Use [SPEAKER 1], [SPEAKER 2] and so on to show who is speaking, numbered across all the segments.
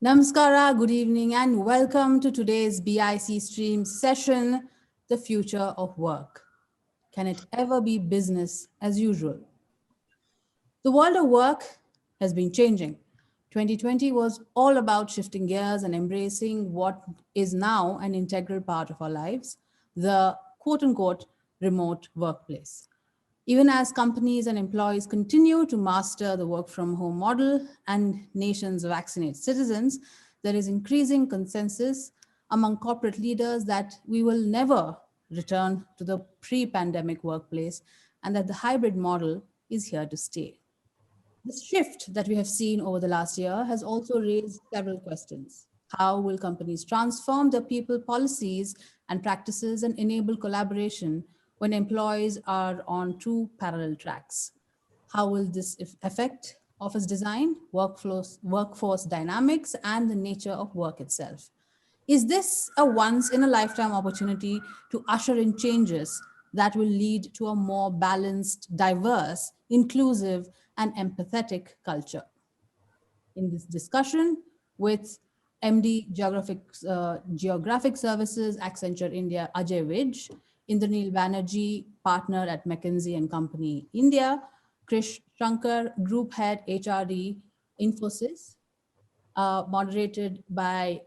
[SPEAKER 1] Namaskara, good evening, and welcome to today's BIC stream session, The Future of Work. Can it ever be business as usual? The world of work has been changing. 2020 was all about shifting gears and embracing what is now an integral part of our lives, the quote unquote remote workplace. Even as companies and employees continue to master the work from home model and nations vaccinate citizens, there is increasing consensus among corporate leaders that we will never return to the pre pandemic workplace and that the hybrid model is here to stay. The shift that we have seen over the last year has also raised several questions. How will companies transform their people policies and practices and enable collaboration when employees are on two parallel tracks? How will this affect office design, workforce dynamics, and the nature of work itself? Is this a once in a lifetime opportunity to usher in changes that will lead to a more balanced, diverse, inclusive, and empathetic culture? In this discussion with MD Geographic Services, Accenture India, Ajay Vij, Indranil Banerjee, partner at McKinsey and Company India, Krish Shankar, Group Head HRD Infosys, moderated by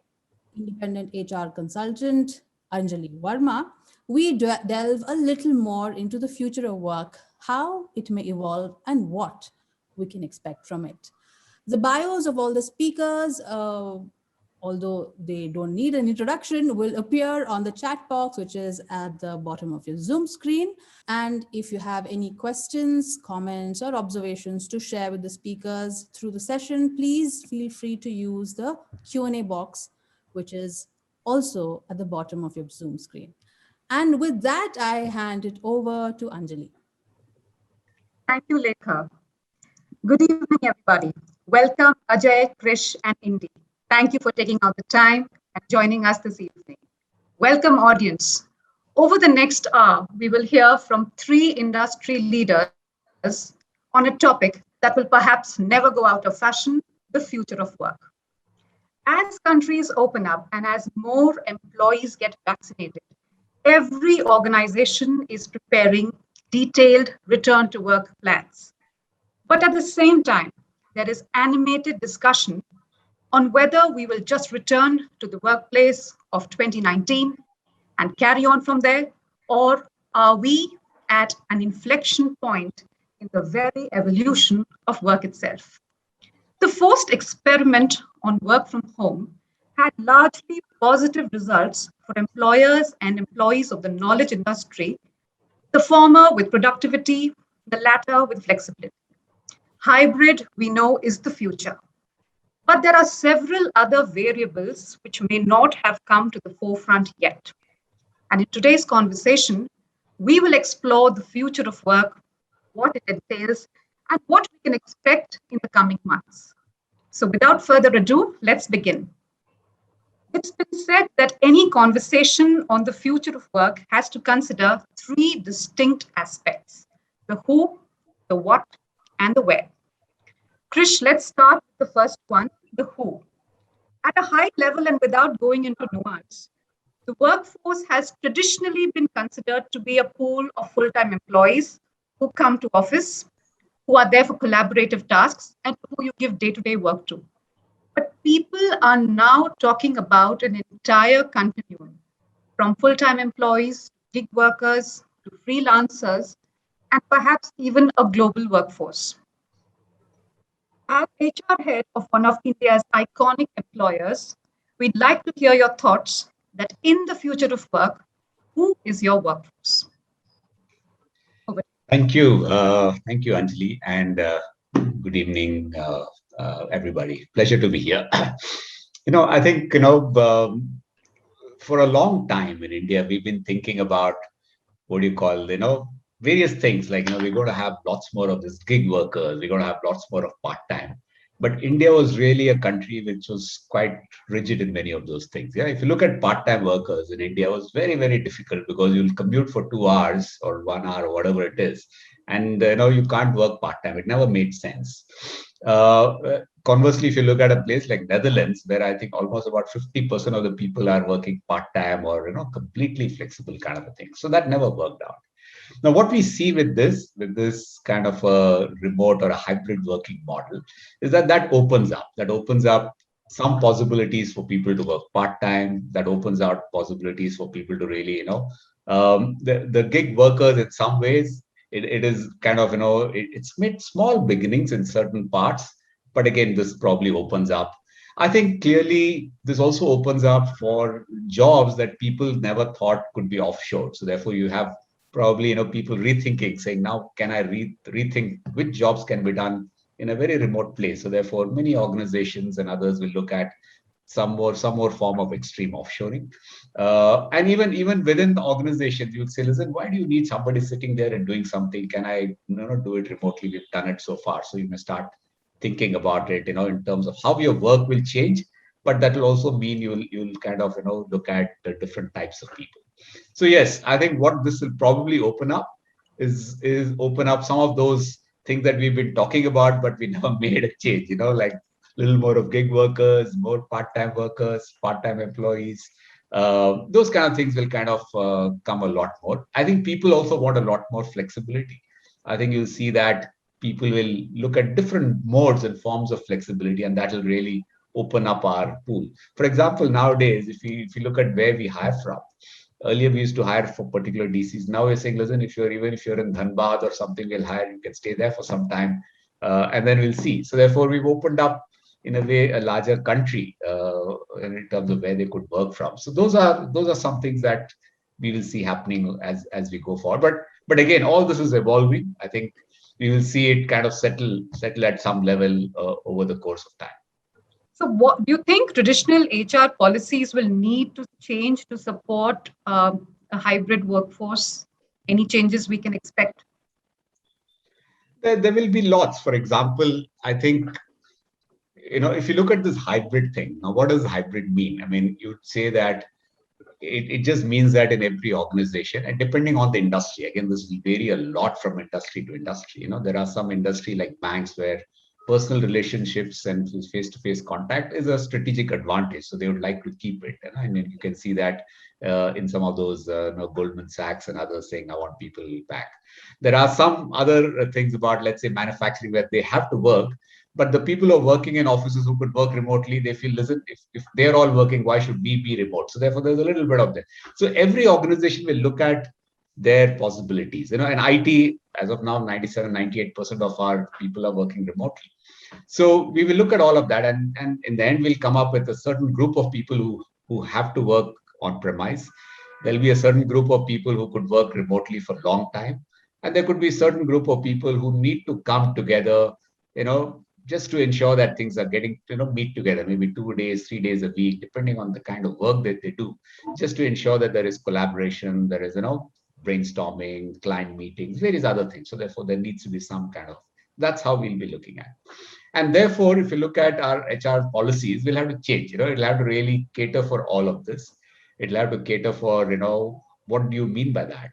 [SPEAKER 1] independent HR consultant Anjali Verma, we delve a little more into the future of work, how it may evolve, and what we can expect from it. The bios of all the speakers, although they don't need an introduction, will appear on the chat box, which is at the bottom of your Zoom screen. And if you have any questions, comments, or observations to share with the speakers through the session, please feel free to use the Q&A box, which is also at the bottom of your Zoom screen. And with that, I hand it over to Anjali.
[SPEAKER 2] Thank you, Lekha. Good evening, everybody. Welcome, Ajay, Krish, and Indy. Thank you for taking out the time and joining us this evening. Welcome, audience. Over the next hour, we will hear from three industry leaders on a topic that will perhaps never go out of fashion, the future of work. As countries open up and as more employees get vaccinated, every organization is preparing detailed return to work plans. But at the same time, there is animated discussion on whether we will just return to the workplace of 2019 and carry on from there, or are we at an inflection point in the very evolution of work itself? The first experiment on work from home had largely positive results for employers and employees of the knowledge industry, the former with productivity, the latter with flexibility. Hybrid, we know, is the future. But there are several other variables which may not have come to the forefront yet. And in today's conversation, we will explore the future of work, what it entails, and what we can expect in the coming months. So without further ado, let's begin. It's been said that any conversation on the future of work has to consider three distinct aspects: the who, the what, and the where. Krish, let's start with the first one, the who. At a high level and without going into nuance, the workforce has traditionally been considered to be a pool of full-time employees who come to office, who are there for collaborative tasks, and who you give day-to-day work to. But people are now talking about an entire continuum, from full-time employees, gig workers, to freelancers, and perhaps even a global workforce. As HR head of one of India's iconic employers, we'd like to hear your thoughts that in the future of work, who is your workforce?
[SPEAKER 3] Thank you. Thank you, Anjali, and good evening, everybody. Pleasure to be here. I think, for a long time in India, we've been thinking about what do you call, various things like, we're going to have lots more of this gig workers, we're going to have lots more of part-time. But India was really a country which was quite rigid in many of those things. Yeah, if you look at part-time workers in India, it was very, very difficult because you'll commute for 2 hours or 1 hour or whatever it is. And you can't work part-time. It never made sense. Conversely, if you look at a place like Netherlands, where I think almost about 50% of the people are working part-time or completely flexible kind of a thing. So that never worked out. Now, what we see with this kind of a remote or a hybrid working model is that opens up some possibilities for people to work part-time, that opens out possibilities for people to really, the gig workers in some ways, it is kind of, it's made small beginnings in certain parts, but again, this probably opens up. I think clearly this also opens up for jobs that people never thought could be offshore. So therefore you have probably people rethinking, saying now can I rethink which jobs can be done in a very remote place. So therefore many organizations and others will look at some more form of extreme offshoring, and even within the organizations you would say, listen, why do you need somebody sitting there and doing something? Can I do it remotely? We've done it so far. So you may start thinking about it in terms of how your work will change, but that will also mean you'll kind of look at the different types of people. So yes, I think what this will probably open up is open up some of those things that we've been talking about, but we never made a change. Like little more of gig workers, more part-time workers, part-time employees. Those kind of things will kind of come a lot more. I think people also want a lot more flexibility. I think you'll see that people will look at different modes and forms of flexibility, and that will really open up our pool. For example, nowadays, if you look at where we hire from, earlier we used to hire for particular DCs. Now we're saying, listen, even if you're in Dhanbad or something, we'll hire. You can stay there for some time, and then we'll see. So therefore, we've opened up in a way a larger country in terms of where they could work from. So those are some things that we will see happening as we go forward. But again, all this is evolving. I think we will see it kind of settle at some level over the course of time.
[SPEAKER 2] So what do you think traditional HR policies will need to change to support a hybrid workforce? Any changes we can expect?
[SPEAKER 3] There will be lots. For example, I think, if you look at this hybrid thing, now what does hybrid mean? I mean, you'd say that it just means that in every organization, and depending on the industry, again, this will vary a lot from industry to industry. There are some industry like banks where personal relationships and face-to-face contact is a strategic advantage. So they would like to keep it. And you can see that in some of those Goldman Sachs and others saying, I want people back. There are some other things about, let's say, manufacturing where they have to work, but the people who are working in offices who could work remotely, they feel, listen, if they're all working, why should we be remote? So therefore, there's a little bit of that. So every organization will look at their possibilities. And IT, as of now, 97, 98% of our people are working remotely. So we will look at all of that, and in the end, we'll come up with a certain group of people who have to work on premise. There'll be a certain group of people who could work remotely for a long time. And there could be a certain group of people who need to come together, just to ensure that things are getting, meet together, maybe 2 days, 3 days a week, depending on the kind of work that they do, just to ensure that there is collaboration, there is, brainstorming, client meetings, various other things. So therefore, there needs to be some kind of, that's how we'll be looking at. And therefore, if you look at our HR policies, we'll have to change, it'll have to really cater for all of this. It'll have to cater for, what do you mean by that?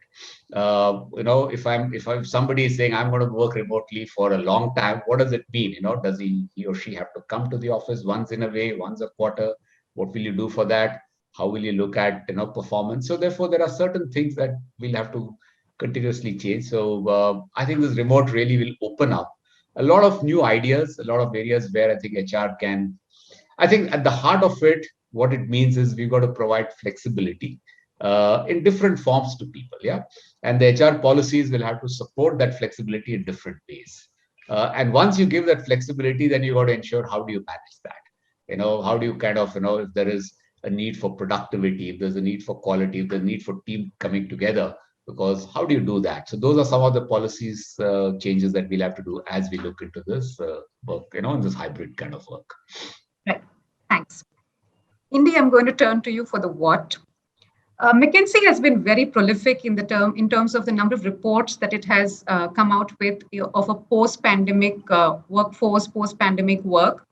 [SPEAKER 3] If somebody is saying I'm going to work remotely for a long time, what does it mean? Does he or she have to come to the office once in a way, once a quarter? What will you do for that? How will you look at performance? So therefore, there are certain things that we'll have to continuously change. So I think this remote really will open up a lot of new ideas, a lot of areas where I think HR can. I think at the heart of it, what it means is we've got to provide flexibility in different forms to people, yeah. And the HR policies will have to support that flexibility in different ways. And once you give that flexibility, then you got to ensure how do you manage that? How do you kind of, if there is a need for productivity, if there's a need for quality, if there's a need for team coming together, because how do you do that? So those are some of the policies changes that we'll have to do as we look into this work, in this hybrid kind of work.
[SPEAKER 2] Right. Thanks. Indy, I'm going to turn to you for the what. McKinsey has been very prolific in terms of the number of reports that it has come out with of a post-pandemic workforce, post-pandemic work.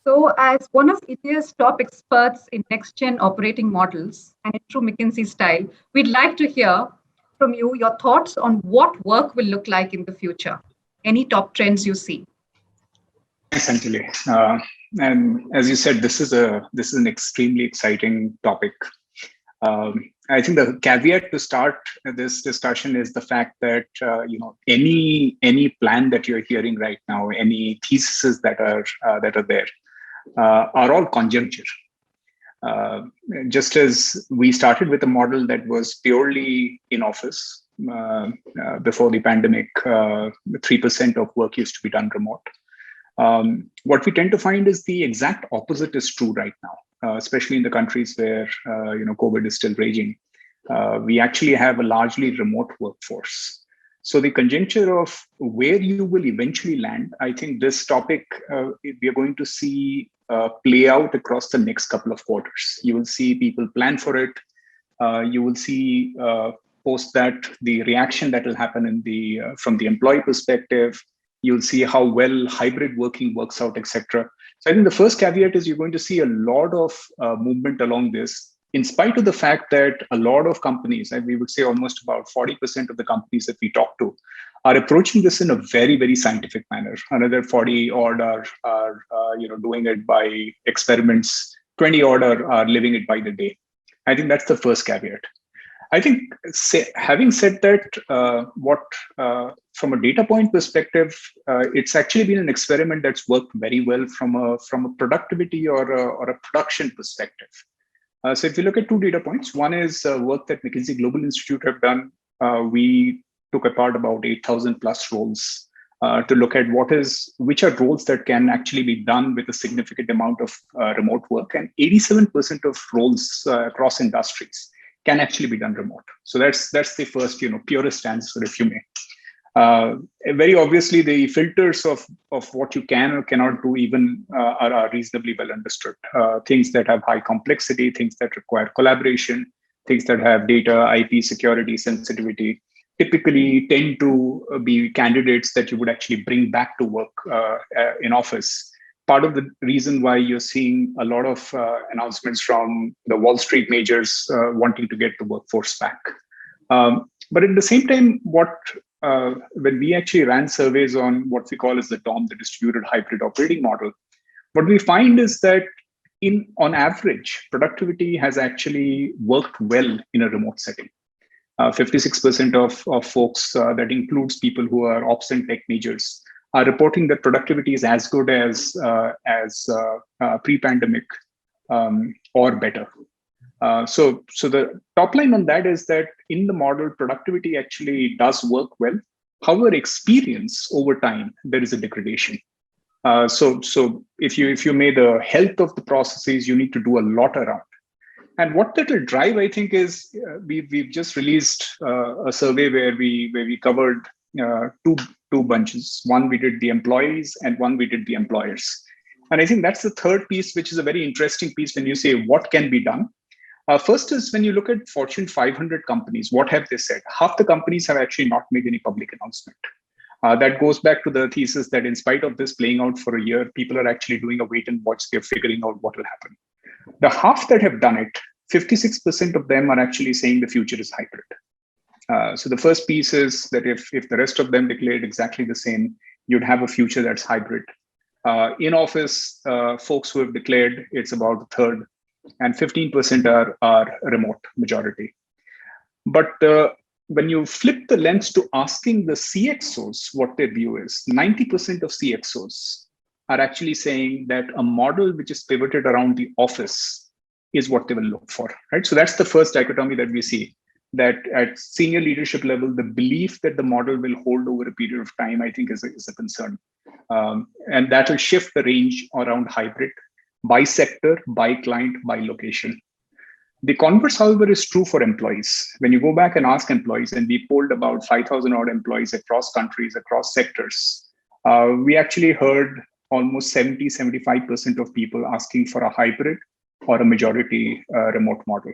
[SPEAKER 2] So, as one of India's top experts in next-gen operating models and in true McKinsey style, we'd like to hear from you your thoughts on what work will look like in the future. Any top trends you see?
[SPEAKER 4] Thanks, Anjali. And as you said, this is an extremely exciting topic. I think the caveat to start this discussion is the fact that any plan that you're hearing right now, any theses that are there, are all conjuncture. Just as we started with a model that was purely in office before the pandemic, 3% of work used to be done remote. What we tend to find is the exact opposite is true right now, especially in the countries where COVID is still raging. We actually have a largely remote workforce. So the conjuncture of where you will eventually land, I think this topic we are going to see play out across the next couple of quarters. You will see people plan for it. You will see post that the reaction that will happen from the employee perspective. You'll see how well hybrid working works out, etc. So I think the first caveat is you're going to see a lot of movement along this, in spite of the fact that a lot of companies, and we would say almost about 40% of the companies that we talk to, are approaching this in a very, very scientific manner. Another 40 odd are doing it by experiments. 20 odd are living it by the day. I think that's the first caveat. I think having said that, from a data point perspective, it's actually been an experiment that's worked very well from a productivity or a production perspective. So if you look at two data points, one is work that McKinsey Global Institute have done. We took apart about 8,000 plus roles to look at which are roles that can actually be done with a significant amount of remote work, and 87% of roles across industries can actually be done remote. So that's the first, purest answer, if you may. Very obviously, the filters of what you can or cannot do even are reasonably well understood. Things that have high complexity, things that require collaboration, things that have data, IP, security, sensitivity, typically tend to be candidates that you would actually bring back to work in office. Part of the reason why you're seeing a lot of announcements from the Wall Street majors wanting to get the workforce back. But at the same time, when we actually ran surveys on what we call as the DOM, the distributed hybrid operating model, what we find is that on average, productivity has actually worked well in a remote setting. 56% of folks, that includes people who are ops and tech majors, are reporting that productivity is as good as pre-pandemic or better. So the top line on that is that in the model, productivity actually does work well. However, experience over time, there is a degradation. So if you made the health of the processes, you need to do a lot around. And what that will drive, I think, is we've just released a survey where we covered two bunches. One, we did the employees, and one, we did the employers. And I think that's the third piece, which is a very interesting piece when you say what can be done. First is when you look at Fortune 500 companies, what have they said? Half the companies have actually not made any public announcement. That goes back to the thesis that in spite of this playing out for a year, people are actually doing a wait and watch. They're figuring out what will happen. The half that have done it, 56% of them are actually saying the future is hybrid. So the first piece is that if the rest of them declared exactly the same, you'd have a future that's hybrid. In office, folks who have declared, it's about a third, and 15% are remote majority. But when you flip the lens to asking the CXOs what their view is, 90% of CXOs are actually saying that a model which is pivoted around the office is what they will look for, right? So that's the first dichotomy that we see, that at senior leadership level, the belief that the model will hold over a period of time, I think is a concern. And that will shift the range around hybrid by sector, by client, by location. The converse, however, is true for employees. When you go back and ask employees, and we polled about 5,000 odd employees across countries, across sectors, we actually heard almost 70-75% of people asking for a hybrid or a majority remote model.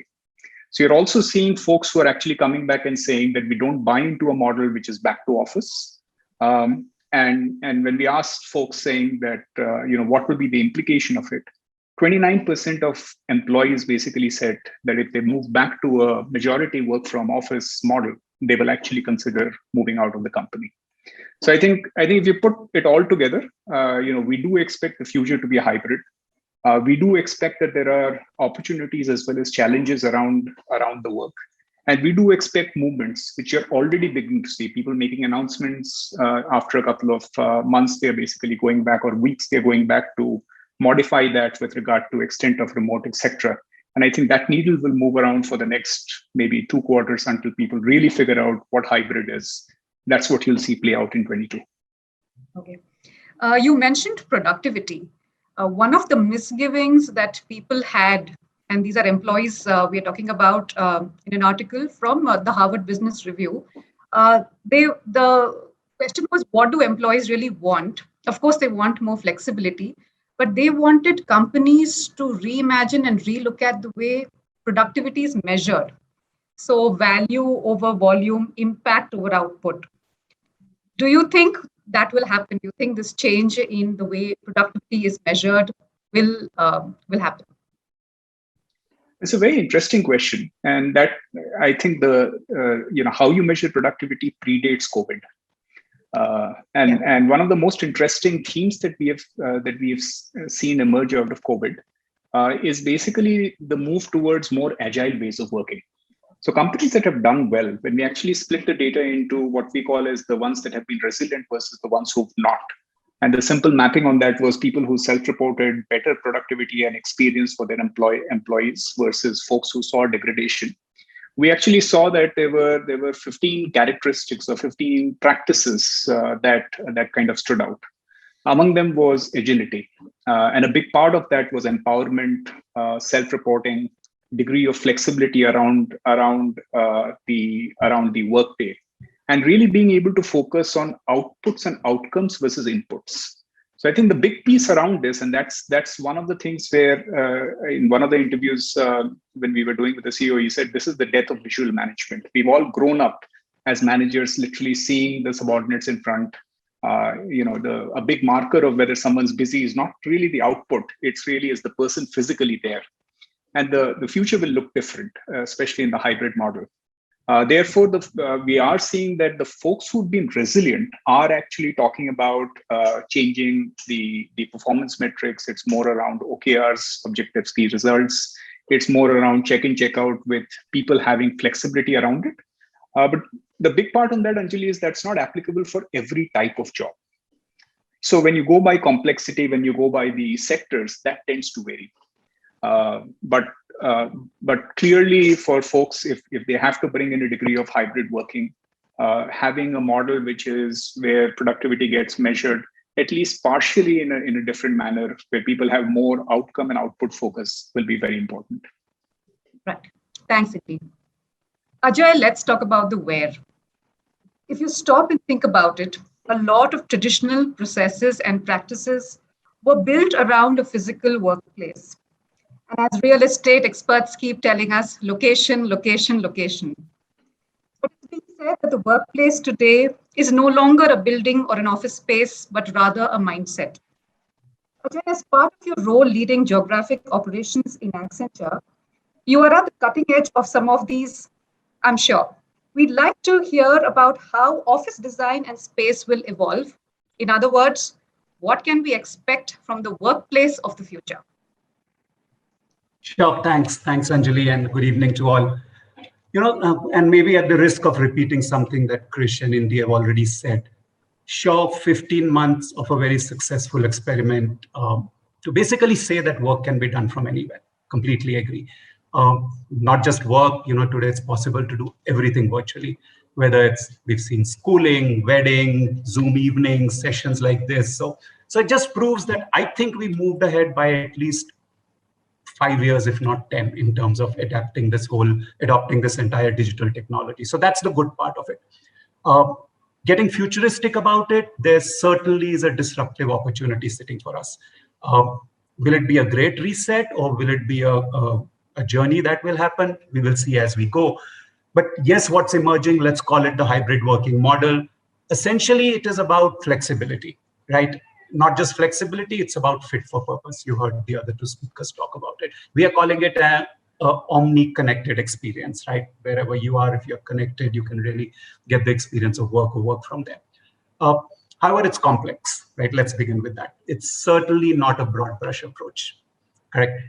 [SPEAKER 4] So you're also seeing folks who are actually coming back and saying that we don't buy into a model which is back to office. And when we asked folks saying that, what will be the implication of it, 29% of employees basically said that if they move back to a majority work from office model, they will actually consider moving out of the company. So I think if you put it all together, we do expect the future to be a hybrid. We do expect that there are opportunities as well as challenges around the work. And we do expect movements, which you're already beginning to see. People making announcements after a couple of months, they're basically going back, or weeks, they're going back to modify that with regard to extent of remote, etc. And I think that needle will move around for the next maybe 2 quarters until people really figure out what hybrid is. That's what you'll see play out in 22.
[SPEAKER 2] Okay. You mentioned productivity. One of the misgivings that people had, and these are employees we are talking about in an article from the Harvard Business Review, the question was, what do employees really want? Of course, they want more flexibility, but they wanted companies to reimagine and relook at the way productivity is measured. So value over volume, impact over output. Do you think that will happen? Do you think this change in the way productivity is measured will happen?
[SPEAKER 4] It's a very interesting question, and that I think how you measure productivity predates COVID. And one of the most interesting themes that we've seen emerge out of COVID is basically the move towards more agile ways of working. So companies that have done well, when we actually split the data into what we call as the ones that have been resilient versus the ones who've not. And the simple mapping on that was people who self-reported better productivity and experience for their employees versus folks who saw degradation. We actually saw that there were 15 characteristics or 15 practices that kind of stood out. Among them was agility. And a big part of that was empowerment, self-reporting, degree of flexibility around the workday, and really being able to focus on outputs and outcomes versus inputs. So I think the big piece around this, and that's one of the things where in one of the interviews when we were doing with the CEO, he said, this is the death of visual management. We've all grown up as managers literally seeing the subordinates in front. A big marker of whether someone's busy is not really the output. It's really is the person physically there. And the future will look different, especially in the hybrid model. Therefore, we are seeing that the folks who've been resilient are actually talking about changing the performance metrics. It's more around OKRs, objectives, key results. It's more around check-in, check-out with people having flexibility around it. But the big part on that, Anjali, is that's not applicable for every type of job. So when you go by complexity, when you go by the sectors, that tends to vary. But clearly for folks, if they have to bring in a degree of hybrid working, having a model which is where productivity gets measured, at least partially in a different manner, where people have more outcome and output focus, will be very important.
[SPEAKER 2] Right. Thanks, Iti. Ajay, let's talk about the where. If you stop and think about it, a lot of traditional processes and practices were built around a physical workplace. And as real estate experts keep telling us, location, location, location. But it's being said that the workplace today is no longer a building or an office space, but rather a mindset. Ajay, as part of your role leading geographic operations in Accenture, you are at the cutting edge of some of these, I'm sure. We'd like to hear about how office design and space will evolve. In other words, what can we expect from the workplace of the future?
[SPEAKER 5] Sure, thanks, Anjali, and good evening to all. And maybe at the risk of repeating something that Krish and Indy have already said, sure, 15 months of a very successful experiment to basically say that work can be done from anywhere. Completely agree. Not just work, today it's possible to do everything virtually, whether we've seen schooling, wedding, Zoom evenings, sessions like this. So it just proves that I think we moved ahead by at least 5 years, if not 10, in terms of adopting this entire digital technology. So that's the good part of it. Getting futuristic about it, there certainly is a disruptive opportunity sitting for us. Will it be a great reset, or will it be a journey that will happen? We will see as we go. But yes, what's emerging, let's call it the hybrid working model. Essentially, it is about flexibility, right? Not just flexibility, it's about fit for purpose. You heard the other two speakers talk about it. We are calling it a omni-connected experience, right? Wherever you are, if you're connected, you can really get the experience of work or work from there. However, it's complex, right? Let's begin with that. It's certainly not a broad brush approach, correct?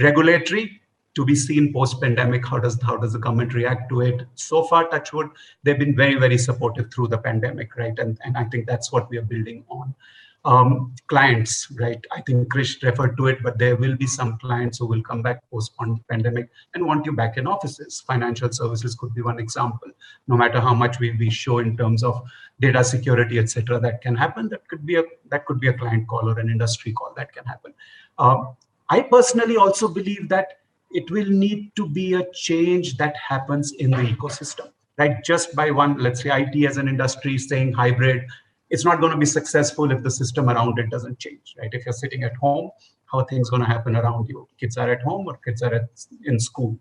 [SPEAKER 5] Regulatory, to be seen post-pandemic, how does the government react to it? So far, touch wood, they've been very, very supportive through the pandemic, right? And I think that's what we are building on. Clients, right? I think Krish referred to it, but there will be some clients who will come back post-pandemic and want you back in offices. Financial services could be one example. No matter how much we show in terms of data security, etc., that can happen. That could be a client call or an industry call that can happen. I personally also believe that it will need to be a change that happens in the ecosystem, right? Just by one, let's say IT as an industry saying hybrid, it's not going to be successful if the system around it doesn't change, right? If you're sitting at home, how are things going to happen around you? Kids are at home or kids are in school.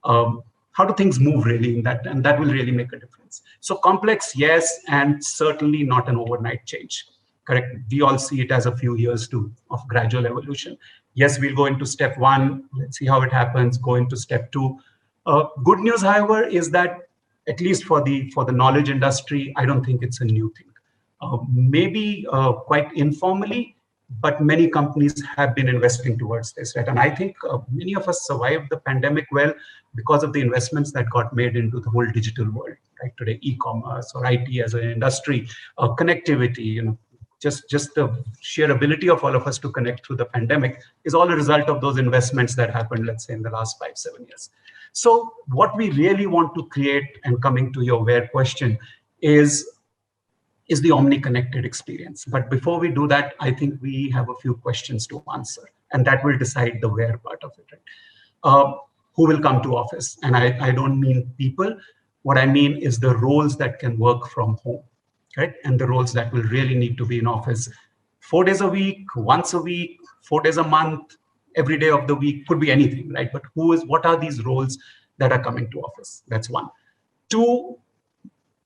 [SPEAKER 5] How do things move really in that? And that will really make a difference. So complex, yes, and certainly not an overnight change, correct? We all see it as a few years of gradual evolution. Yes, we'll go into step one. Let's see how it happens. Go into step two. Good news, however, is that at least for the knowledge industry, I don't think it's a new thing. Maybe quite informally, but many companies have been investing towards this, right? And I think many of us survived the pandemic well because of the investments that got made into the whole digital world, right? Today, e-commerce or IT as an industry, connectivity, just the sheer ability of all of us to connect through the pandemic is all a result of those investments that happened, let's say, in the last 5-7 years. So what we really want to create, and coming to your where question, is the omni-connected experience. But before we do that, I think we have a few questions to answer, and that will decide the where part of it. Right? Who will come to office? And I don't mean people. What I mean is the roles that can work from home, right? And the roles that will really need to be in office 4 days a week, once a week, 4 days a month, every day of the week, could be anything, right? But what are these roles that are coming to office? That's one. Two,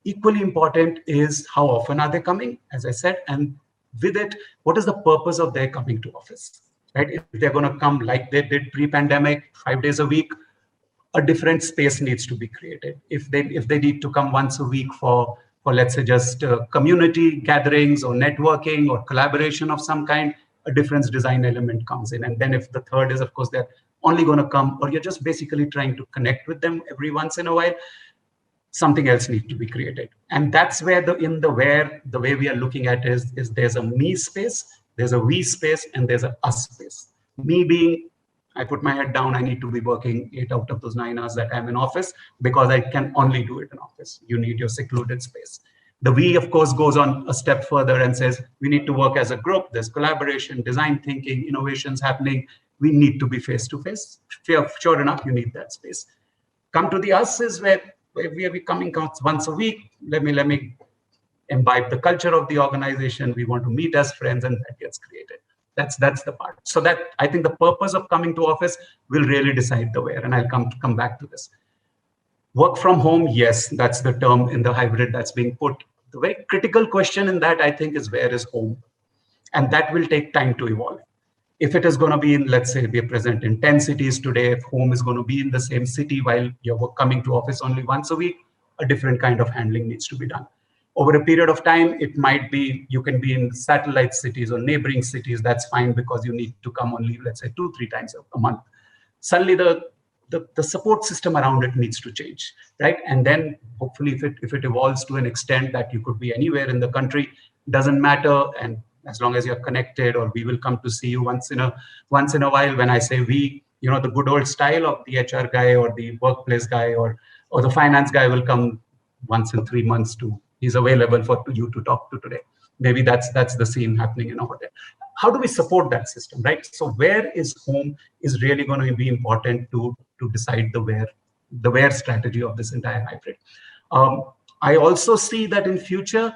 [SPEAKER 5] equally important is how often are they coming, as I said, and with it, what is the purpose of their coming to office, right? If they're going to come like they did pre-pandemic, 5 days a week, a different space needs to be created. If they need to come once a week for let's say just community gatherings or networking or collaboration of some kind, a difference design element comes in. And then if the third is, of course, they're only going to come, or you're just basically trying to connect with them every once in a while, something else needs to be created. And that's where the way we are looking at is there's a me space, there's a we space, and there's a us space. Me being, I put my head down, I need to be working 8 out of those 9 hours that I'm in office because I can only do it in office. You need your secluded space. The we, of course, goes on a step further and says, we need to work as a group. There's collaboration, design thinking, innovations happening. We need to be face-to-face. Sure enough, you need that space. Come to the us is where we are coming once a week. Let me imbibe the culture of the organization. We want to meet as friends, and that gets created. That's the part. So that I think the purpose of coming to office will really decide the where, and I'll come back to this. Work from home, yes, that's the term in the hybrid that's being put. The very critical question in that, I think, is where is home? And that will take time to evolve. If it is going to be in, let's say, we are present in 10 cities today, if home is going to be in the same city while you're coming to office only once a week, a different kind of handling needs to be done. Over a period of time, it might be, you can be in satellite cities or neighboring cities, that's fine because you need to come only, let's say, 2-3 times a month. Suddenly the support system around it needs to change, right? And then hopefully if it evolves to an extent that you could be anywhere in the country, doesn't matter, and as long as you're connected, or we will come to see you once in a while. When I say we, the good old style of the HR guy or the workplace guy or the finance guy will come once in 3 months he's available for you to talk to today. Maybe that's the scene happening in a hotel. How do we support that system, right? So where is home is really going to be important to decide the where strategy of this entire hybrid. I also see that in future,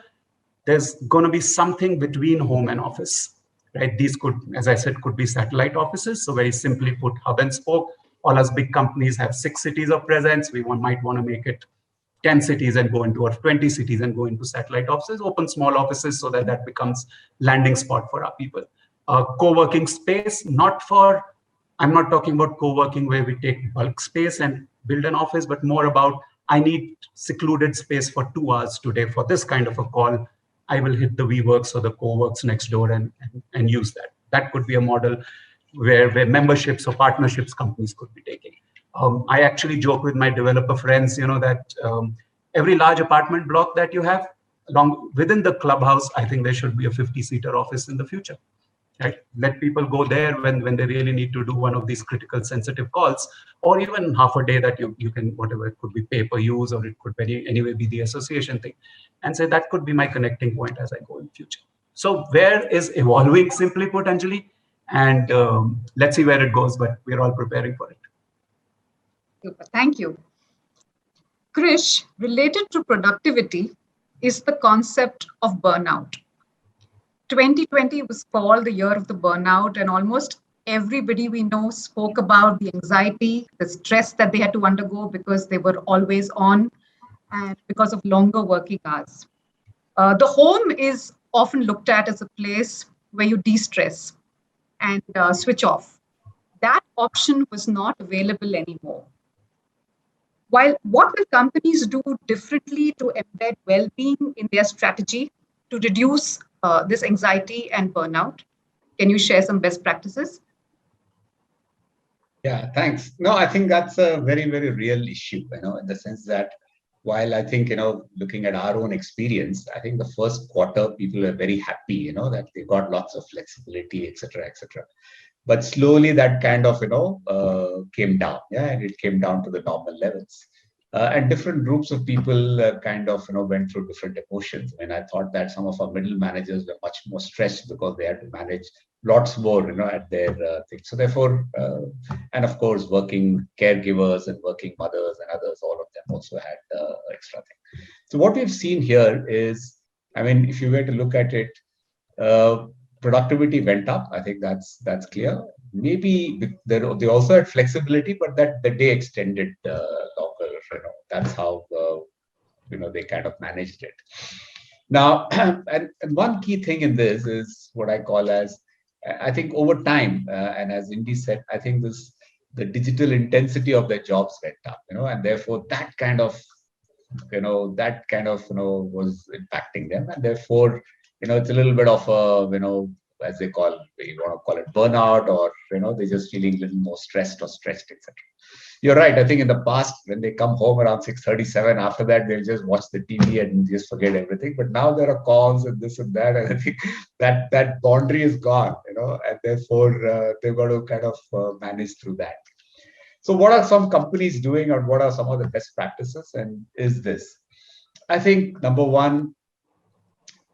[SPEAKER 5] there's going to be something between home and office, right? These could, as I said, could be satellite offices. So very simply put, hub and spoke. All us big companies have 6 cities of presence. We might want to make it 10 cities and go into, or 20 cities and go into satellite offices, open small offices so that becomes landing spot for our people. Co-working space, I'm not talking about co-working where we take bulk space and build an office, but more about I need secluded space for 2 hours today for this kind of a call, I will hit the WeWorks or the CoWorks next door and use that. That could be a model where memberships or partnerships companies could be taking. I actually joke with my developer friends, that every large apartment block that you have, along within the clubhouse, I think there should be a 50-seater office in the future. Right? Let people go there when they really need to do one of these critical sensitive calls, or even half a day that you can, whatever, it could be pay per use, or it could anyway be the association thing, and say that could be my connecting point as I go in future. So where is evolving, simply put, Anjali, and let's see where it goes, but we're all preparing for it.
[SPEAKER 2] Super. Thank you. Krish, related to productivity is the concept of burnout. 2020 was called the year of the burnout, and almost everybody we know spoke about the anxiety, the stress that they had to undergo because they were always on and because of longer working hours. The home is often looked at as a place where you de-stress and switch off. That option was not available anymore. While what will companies do differently to embed well-being in their strategy to reduce this anxiety and burnout? Can you share some best practices?
[SPEAKER 3] Yeah, thanks. No, I think that's a very, very real issue, in the sense that while I think, looking at our own experience, I think the first quarter people were very happy, that they got lots of flexibility, etc., etc. But slowly that kind of, came down, and it came down to the normal levels. And different groups of people kind of, went through different emotions. I mean, I thought that some of our middle managers were much more stressed because they had to manage lots more, at their thing. So therefore, and of course, working caregivers and working mothers and others, all of them also had extra thing. So what we've seen here is, I mean, if you were to look at it, productivity went up. I think that's clear. Maybe they also had flexibility, but that the day extended longer. That's how they kind of managed it. Now, and one key thing in this is what I call as, I think over time, and as Indy said, I think the digital intensity of their jobs went up, and therefore that kind of was impacting them, and therefore it's a little bit of a as they call, you want to call it burnout, or they're just feeling a little more stressed or stretched, etc. You're right. I think in the past, when they come home around 6:37, after that they'll just watch the TV and just forget everything. But now there are calls and this and that, and I think that boundary is gone, and therefore they've got to kind of manage through that. So what are some companies doing, or what are some of the best practices? And is this, I think, number one,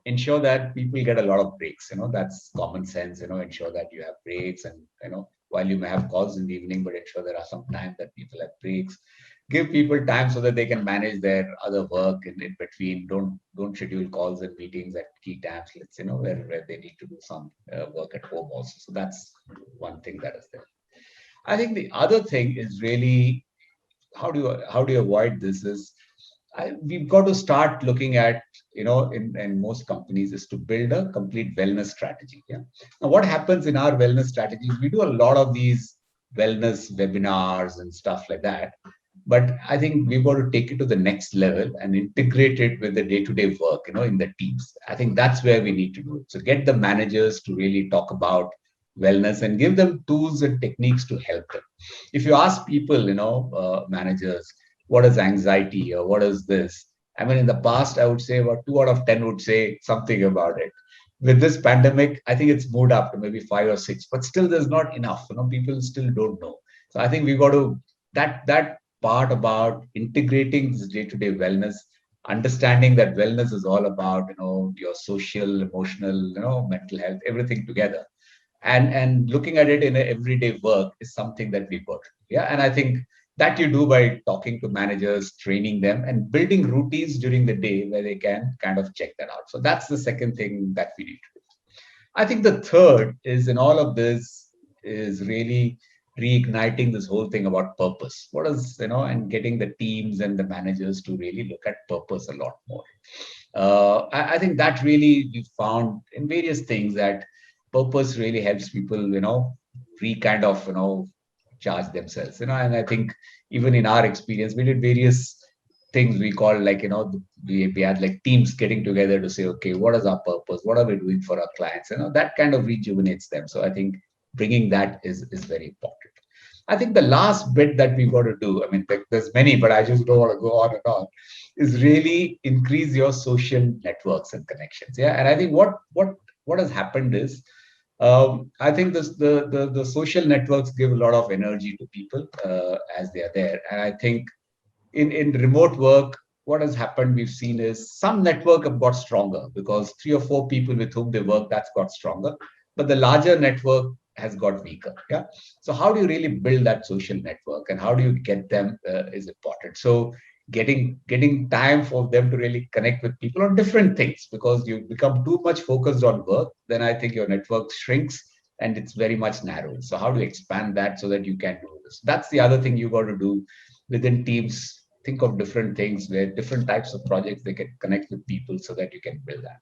[SPEAKER 3] ensure that people get a lot of breaks. That's common sense. Ensure that you have breaks, and while you may have calls in the evening, but ensure there are some time that people have breaks. Give people time so that they can manage their other work in between. Don't schedule calls and meetings at key times. Let's where they need to do some work at home also. So that's one thing that is there. I think the other thing is really how do you avoid this is, we've got to start looking at, in most companies, is to build a complete wellness strategy. Yeah. Now, what happens in our wellness strategies, we do a lot of these wellness webinars and stuff like that. But I think we've got to take it to the next level and integrate it with the day-to-day work, in the teams. I think that's where we need to do it. So get the managers to really talk about wellness and give them tools and techniques to help them. If you ask people, managers, what is anxiety or what is this? I mean, in the past, I would say about 2 out of 10 would say something about it. With this pandemic, I think it's moved up to maybe 5 or 6, but still there's not enough. People still don't know. So I think we've got to, that part about integrating this day-to-day wellness, understanding that wellness is all about, your social, emotional, mental health, everything together. And looking at it in everyday work is something that we've got. Yeah. And I think that you do by talking to managers, training them, and building routines during the day where they can kind of check that out. So that's the second thing that we need to do. I think the third is, in all of this, is really reigniting this whole thing about purpose. What is, and getting the teams and the managers to really look at purpose a lot more. I think that really we found in various things that purpose really helps people, kind of, charge themselves, and I think even in our experience, we did various things we call like, we had like teams getting together to say, okay, what is our purpose? What are we doing for our clients? That kind of rejuvenates them. So I think bringing that is very important. I think the last bit that we've got to do, I mean, there's many, but I just don't want to go on and on, is really increase your social networks and connections. Yeah. And I think what has happened is, I think the social networks give a lot of energy to people as they are there. And I think in remote work, what has happened, we've seen is some network have got stronger because 3 or 4 people with whom they work, that's got stronger. But the larger network has got weaker. Yeah. So how do you really build that social network and how do you get them is important. So getting time for them to really connect with people on different things, because you become too much focused on work, then I think your network shrinks and it's very much narrow. So how do you expand that so that you can do this? That's the other thing you got to do within teams. Think of different things where different types of projects they can connect with people so that you can build that.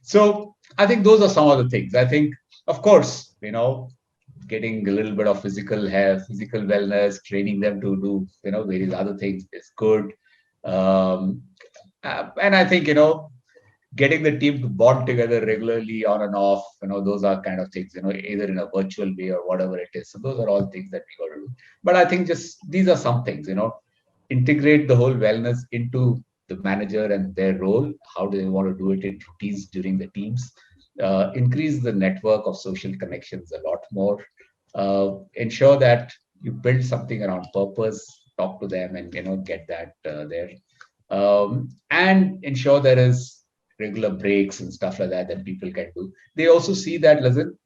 [SPEAKER 3] So I think those are some of the things. I think, of course, getting a little bit of physical health, physical wellness, training them to do, various other things is good. And I think, getting the team to bond together regularly on and off, those are kind of things, either in a virtual way or whatever it is. So those are all things that we got to do. But I think just these are some things, integrate the whole wellness into the manager and their role. How do they want to do it in routines during the teams? Increase the network of social connections a lot more. Ensure that you build something around purpose, talk to them and, get that there. And ensure there is regular breaks and stuff like that people can do. They also see that, listen,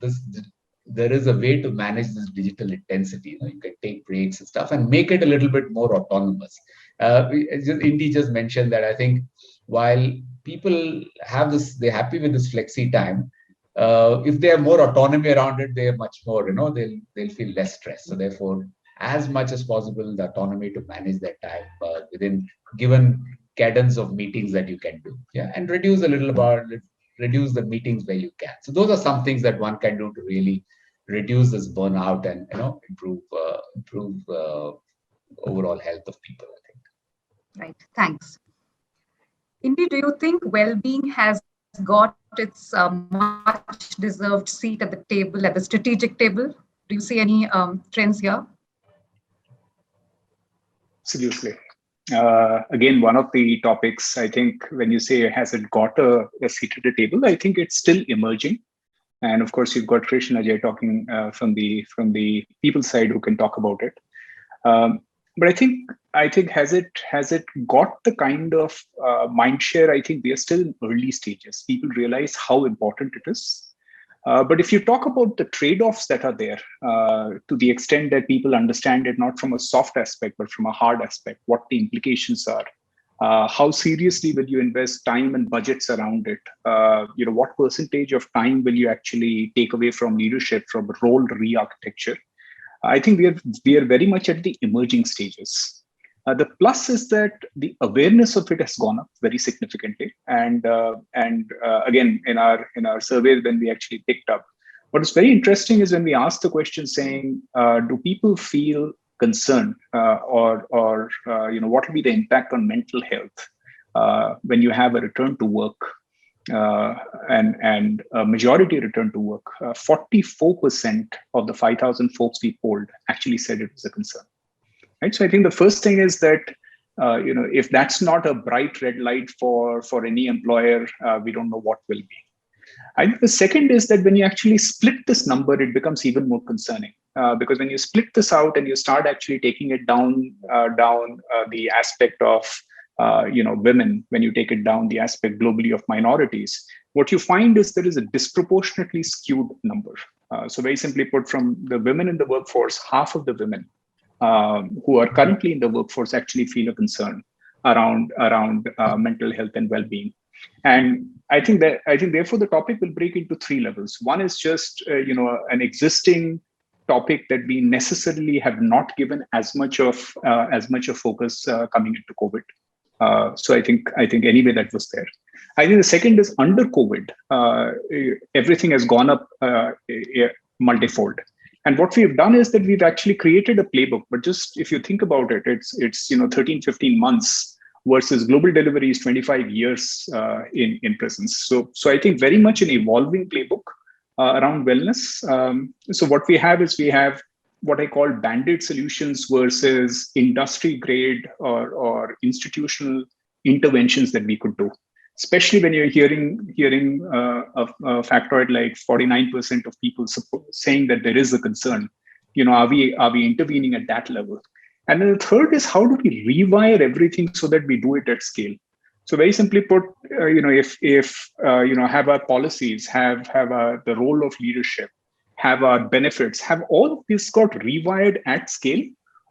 [SPEAKER 3] there is a way to manage this digital intensity. You can take breaks and stuff and make it a little bit more autonomous. Indy just mentioned that I think while people have this, they're happy with this flexi time. If they have more autonomy around it, they are much more, they'll feel less stressed. So therefore, as much as possible, the autonomy to manage their time within given cadence of meetings that you can do. Yeah, and reduce reduce the meetings where you can. So those are some things that one can do to really reduce this burnout and improve overall health of people, I think.
[SPEAKER 2] Right. Thanks. Indy, do you think well-being has got its much deserved seat at the table, at the strategic table? Do you see any trends here?
[SPEAKER 4] Absolutely. Again, one of the topics, I think, when you say has it got a seat at the table, I think it's still emerging. And of course, you've got Krish and Ajay talking from the people side who can talk about it. But I think has it got the kind of mind share? I think we are still in early stages. People realize how important it is. But if you talk about the trade-offs that are there, to the extent that people understand it not from a soft aspect, but from a hard aspect, what the implications are, how seriously will you invest time and budgets around it? What percentage of time will you actually take away from leadership, from role re-architecture? I think we are very much at the emerging stages. The plus is that the awareness of it has gone up very significantly, and again in our survey when we actually picked up, what is very interesting is when we asked the question saying, do people feel concerned or what will be the impact on mental health when you have a return to work and a majority return to work? 44% of the 5,000 folks we polled actually said it was a concern. Right. So I think the first thing is that, if that's not a bright red light for any employer, we don't know what will be. I think the second is that when you actually split this number, it becomes even more concerning because when you split this out and you start actually taking it down the aspect of, women, when you take it down the aspect globally of minorities, what you find is there is a disproportionately skewed number. So very simply put, from the women in the workforce, half of the women who are currently in the workforce actually feel a concern around mental health and well-being. And I think therefore the topic will break into 3 levels. One is just an existing topic that we necessarily have not given as much of focus coming into COVID. So I think anyway that was there. I think the second is under COVID, everything has gone up multifold. And what we've done is that we've actually created a playbook. But just if you think about it, it's 13, 15 months versus global delivery is 25 years in presence. So I think very much an evolving playbook around wellness. So what we have is we have what I call band-aid solutions versus industry grade or institutional interventions that we could do. Especially when you're hearing a factoid like 49% of people saying that there is a concern. Are we intervening at that level? And then the third is, how do we rewire everything so that we do it at scale? So very simply put, if have our policies, have the role of leadership, have our benefits, have all of this got rewired at scale,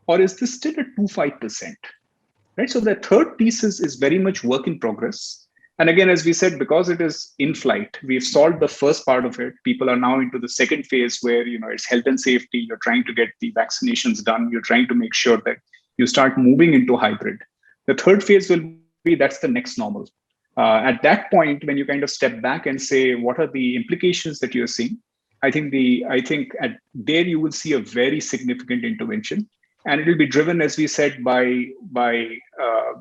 [SPEAKER 4] or is this still at 2-5%? Right. So the third piece is very much work in progress. And again, as we said, because it is in flight, we've solved the first part of it. People are now into the second phase where, it's health and safety. You're trying to get the vaccinations done. You're trying to make sure that you start moving into hybrid. The third phase will be, that's the next normal. At that point, when you kind of step back and say, what are the implications that you're seeing? I think there you will see a very significant intervention. And it will be driven, as we said, by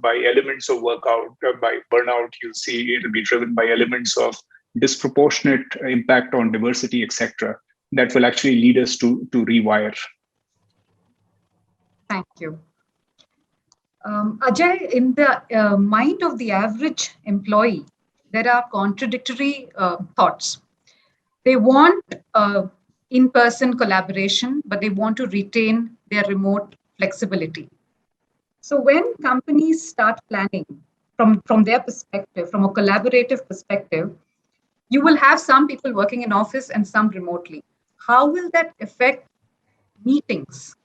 [SPEAKER 4] elements of workout, by burnout. You'll see it will be driven by elements of disproportionate impact on diversity, etc. That will actually lead us to rewire.
[SPEAKER 2] Thank you. Ajay, in the mind of the average employee, there are contradictory thoughts. They want in-person collaboration, but they want to retain their remote flexibility. So when companies start planning from their perspective, from a collaborative perspective, you will have some people working in office and some remotely. How will that affect meetings?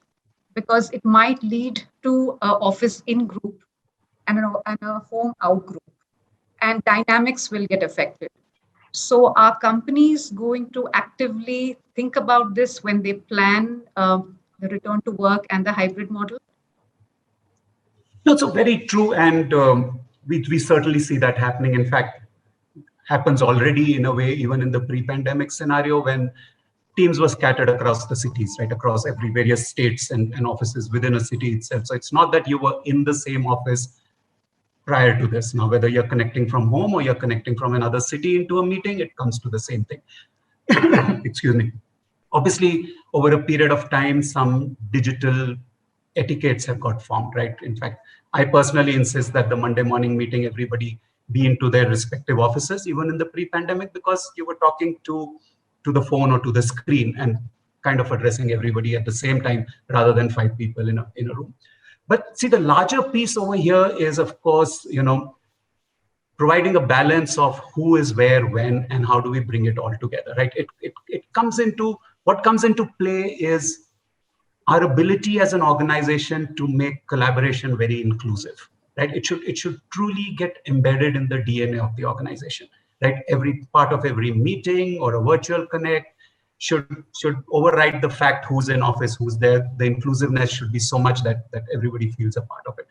[SPEAKER 2] Because it might lead to an office in group and a home out group, and dynamics will get affected. So are companies going to actively think about this when they plan the return to work and the hybrid model?
[SPEAKER 5] No, so very true. And we certainly see that happening. In fact, happens already in a way, even in the pre-pandemic scenario when teams were scattered across the cities, right, across various states and offices within a city itself. So it's not that you were in the same office prior to this. Now, whether you're connecting from home or you're connecting from another city into a meeting, it comes to the same thing. Excuse me. Obviously, over a period of time, some digital etiquettes have got formed, right? In fact, I personally insist that the Monday morning meeting, everybody be into their respective offices, even in the pre-pandemic, because you were talking to the phone or to the screen and kind of addressing everybody at the same time rather than 5 people in a room. But see, the larger piece over here is, of course, providing a balance of who is where, when, and how do we bring it all together, right? What comes into play is our ability as an organization to make collaboration very inclusive, right? It should truly get embedded in the DNA of the organization, right? Every part of every meeting or a virtual connect should override the fact who's in office, who's there. The inclusiveness should be so much that everybody feels a part of it.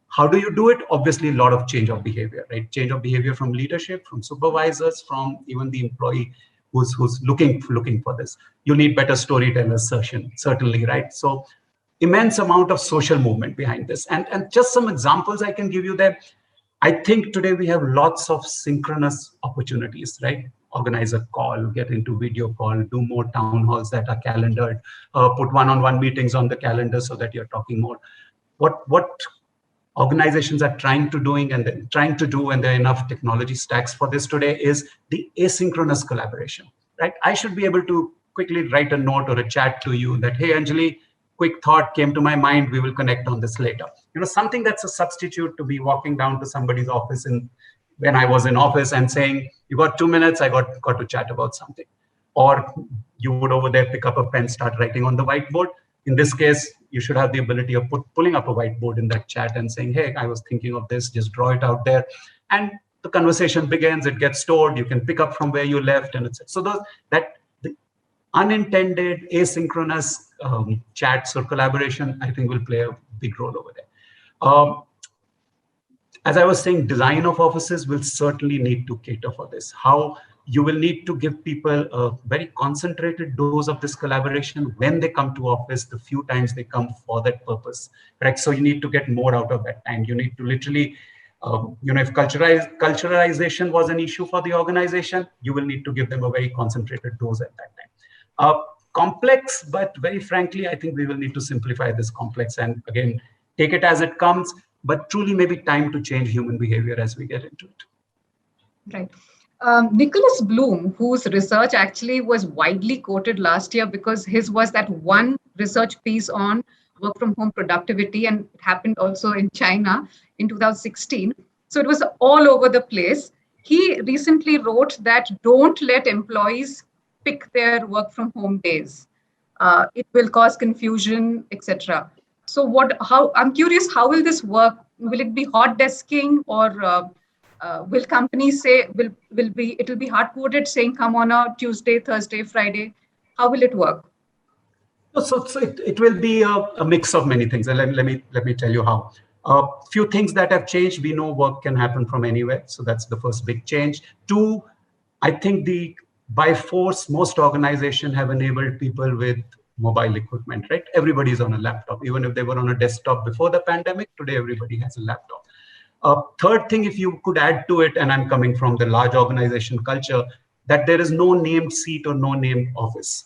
[SPEAKER 5] How do you do it? Obviously, a lot of change of behavior, right? Change of behavior from leadership, from supervisors, from even the employee who's looking for this. You need better storytellers, certainly, right? So immense amount of social movement behind this. And just some examples I can give you there. I think today we have lots of synchronous opportunities, right? Organize a call, get into video call, do more town halls that are calendared, put one-on-one meetings on the calendar so that you're talking more. What organizations are trying to do, and there are enough technology stacks for this today, is the asynchronous collaboration, right? I should be able to quickly write a note or a chat to you that, hey, Anjali, quick thought came to my mind, we will connect on this later. Something that's a substitute to be walking down to somebody's office when I was in office and saying, you got 2 minutes, I got to chat about something. Or you would over there pick up a pen, start writing on the whiteboard. In this case, you should have the ability of pulling up a whiteboard in that chat and saying, hey, I was thinking of this, just draw it out there. And the conversation begins, it gets stored, you can pick up from where you left. And so the unintended asynchronous chats or collaboration, I think, will play a big role over there. As I was saying, design of offices will certainly need to cater for this. How You will need to give people a very concentrated dose of this collaboration when they come to office, the few times they come for that purpose, correct? So you need to get more out of that time. You need to literally, if culturalization was an issue for the organization, you will need to give them a very concentrated dose at that time. Complex, but very frankly, I think we will need to simplify this complex and again, take it as it comes, but truly maybe time to change human behavior as we get into it.
[SPEAKER 2] Right. Nicholas Bloom, whose research actually was widely quoted last year because his was that one research piece on work from home productivity, and it happened also in China in 2016. So it was all over the place. He recently wrote that don't let employees pick their work from home days. It will cause confusion, etc. So I'm curious, how will this work? Will it be hot desking, or will companies say it'll be hard coded saying come on a Tuesday, Thursday, Friday? How will it work?
[SPEAKER 5] So it will be a mix of many things. And let me tell you how. A few things that have changed. We know work can happen from anywhere. So that's the first big change. Two, I think by force, most organizations have enabled people with mobile equipment, right? Everybody's on a laptop. Even if they were on a desktop before the pandemic, today everybody has a laptop. Third thing, if you could add to it, and I'm coming from the large organization culture, that there is no named seat or no named office.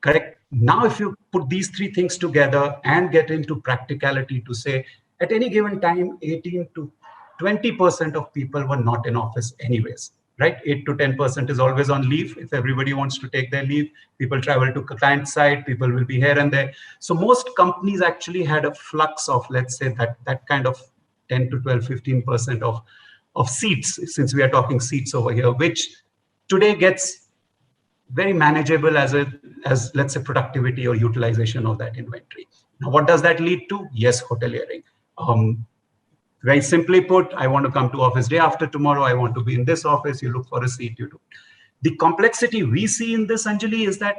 [SPEAKER 5] Correct. Now, if you put these three things together and get into practicality to say, at any given time, 18 to 20% of people were not in office anyways, right? 8 to 10% is always on leave. If everybody wants to take their leave, people travel to client side, people will be here and there. So most companies actually had a flux of, let's say, that kind of 10 to 12, 15% of seats, since we are talking seats over here, which today gets very manageable as let's say productivity or utilization of that inventory. Now, what does that lead to? Yes, hoteliering. Very simply put, I want to come to office day after tomorrow. I want to be in this office. You look for a seat, you do. The complexity we see in this, Anjali, is that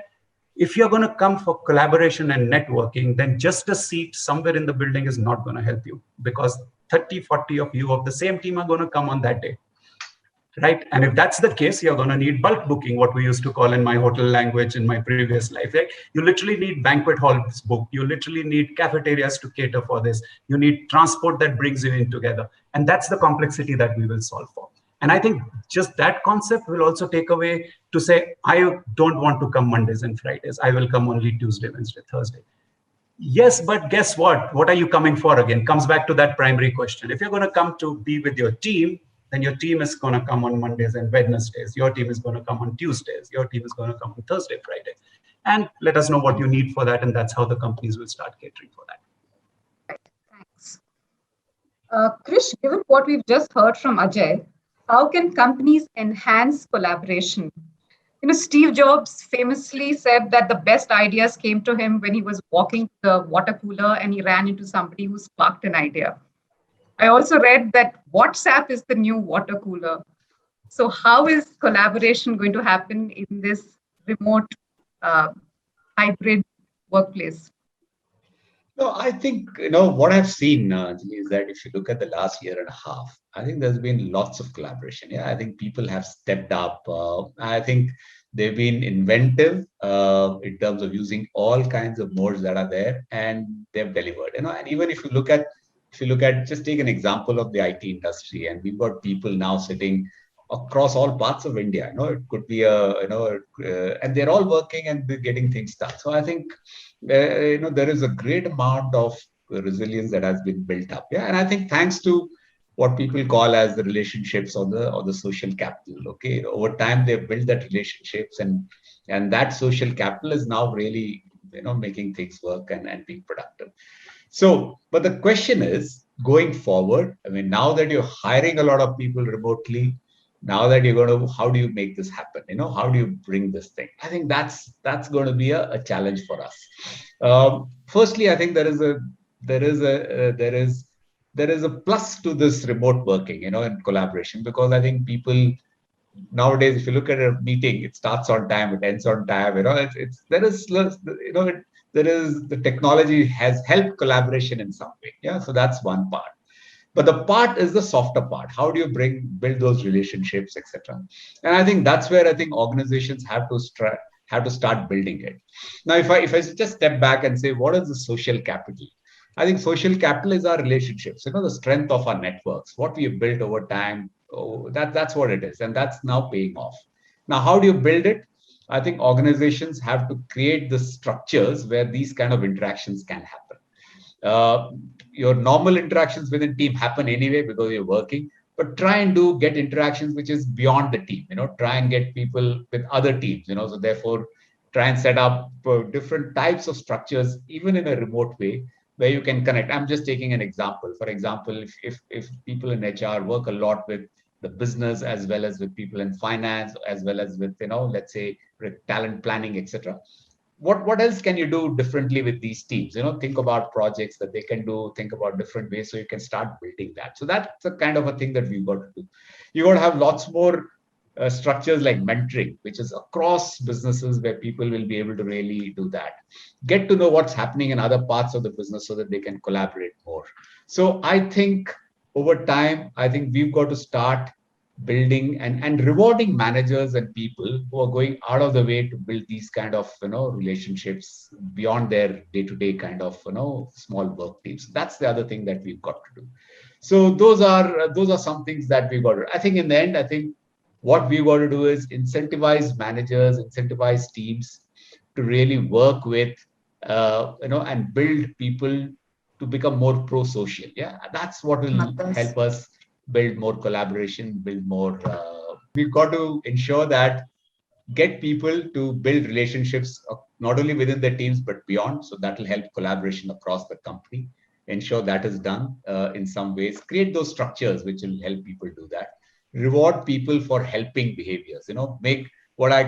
[SPEAKER 5] if you're going to come for collaboration and networking, then just a seat somewhere in the building is not going to help you, because 30, 40 of you of the same team are going to come on that day. Right. And if that's the case, you're going to need bulk booking, what we used to call in my hotel language in my previous life. Right? You literally need banquet halls booked. You literally need cafeterias to cater for this. You need transport that brings you in together. And that's the complexity that we will solve for. And I think just that concept will also take away to say, I don't want to come Mondays and Fridays. I will come only Tuesday, Wednesday, Thursday. Yes, but guess what? What are you coming for again? Comes back to that primary question. If you're going to come to be with your team, then your team is going to come on Mondays and Wednesdays. Your team is going to come on Tuesdays. Your team is going to come on Thursday, Friday. And let us know what you need for that. And that's how the companies will start catering for that.
[SPEAKER 2] Right. Thanks. Krish, given what we've just heard from Ajay, how can companies enhance collaboration? Steve Jobs famously said that the best ideas came to him when he was walking to the water cooler and he ran into somebody who sparked an idea. I also read that WhatsApp is the new water cooler. So how is collaboration going to happen in this remote hybrid workplace?
[SPEAKER 3] No, I think, what I've seen, Anjali, is that if you look at the last year and a half, I think there's been lots of collaboration. Yeah, I think people have stepped up. I think they've been inventive in terms of using all kinds of modes that are there, and they've delivered. And even if you look at just take an example of the IT industry, and we've got people now sitting across all parts of India. It could be and they're all working and they're getting things done. So I think there is a great amount of resilience that has been built up. Yeah, and I think thanks to what people call as the relationships or the social capital. Okay, over time they've built that relationships, and that social capital is now really making things work and being productive. So, but the question is, going forward, I mean, now that you're hiring a lot of people remotely, now that you're going to, how do you make this happen? How do you bring this thing? I think that's going to be a challenge for us. Firstly, I think there is a plus to this remote working, and collaboration, because I think people nowadays, if you look at a meeting, it starts on time, it ends on time. There is the technology has helped collaboration in some way. Yeah, so that's one part. But the part is the softer part. How do you build those relationships, etc.? And I think that's where I think organizations have to start building it. Now, if I just step back and say, what is the social capital? I think social capital is our relationships, the strength of our networks, what we have built over time. Oh, that's what it is. And that's now paying off. Now, how do you build it? I think organizations have to create the structures where these kind of interactions can happen. Uh, your normal interactions within team happen anyway because you're working, but try and get interactions which is beyond the team. Try and get people with other teams. So therefore, try and set up different types of structures, even in a remote way, where you can connect. I'm just taking an example. For example, if people in HR work a lot with the business as well as with people in finance, as well as with let's say with talent planning, etc. What else can you do differently with these teams? Think about projects that they can do, think about different ways so you can start building that. So that's the kind of a thing that we've got to do. You got to have lots more structures like mentoring, which is across businesses where people will be able to really do that. Get to know what's happening in other parts of the business so that they can collaborate more. So I think over time, I think we've got to start building and rewarding managers and people who are going out of the way to build these kind of relationships beyond their day-to-day kind of small work teams. That's the other thing that we've got to do. So those are some things that we've got to do. I think in the end, I think what we've got to do is incentivize managers, incentivize teams to really work with and build people to become more pro-social. Yeah, that's what will help us build more collaboration, build more. We've got to ensure that get people to build relationships not only within their teams but beyond. So that will help collaboration across the company. Ensure that is done in some ways. Create those structures which will help people do that. Reward people for helping behaviors. Make what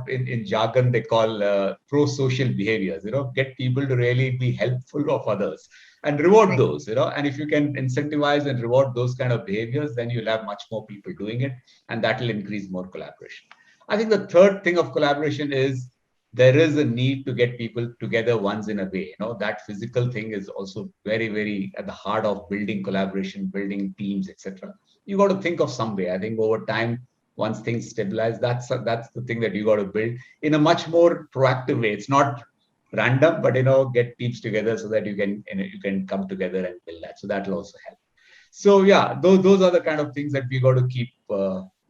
[SPEAKER 3] in jargon they call pro-social behaviors. Get people to really be helpful of others and reward those. And if you can incentivize and reward those kind of behaviors, then you'll have much more people doing it, and that will increase more collaboration. I think the third thing of collaboration is there is a need to get people together once in a way. That physical thing is also very, very at the heart of building collaboration, building teams, etc. You got to think of some way. I think over time, once things stabilize, that's the thing that you got to build in a much more proactive way. It's not random, but get teams together so that you can come together and build that. So that will also help. So yeah, those are the kind of things that we got to keep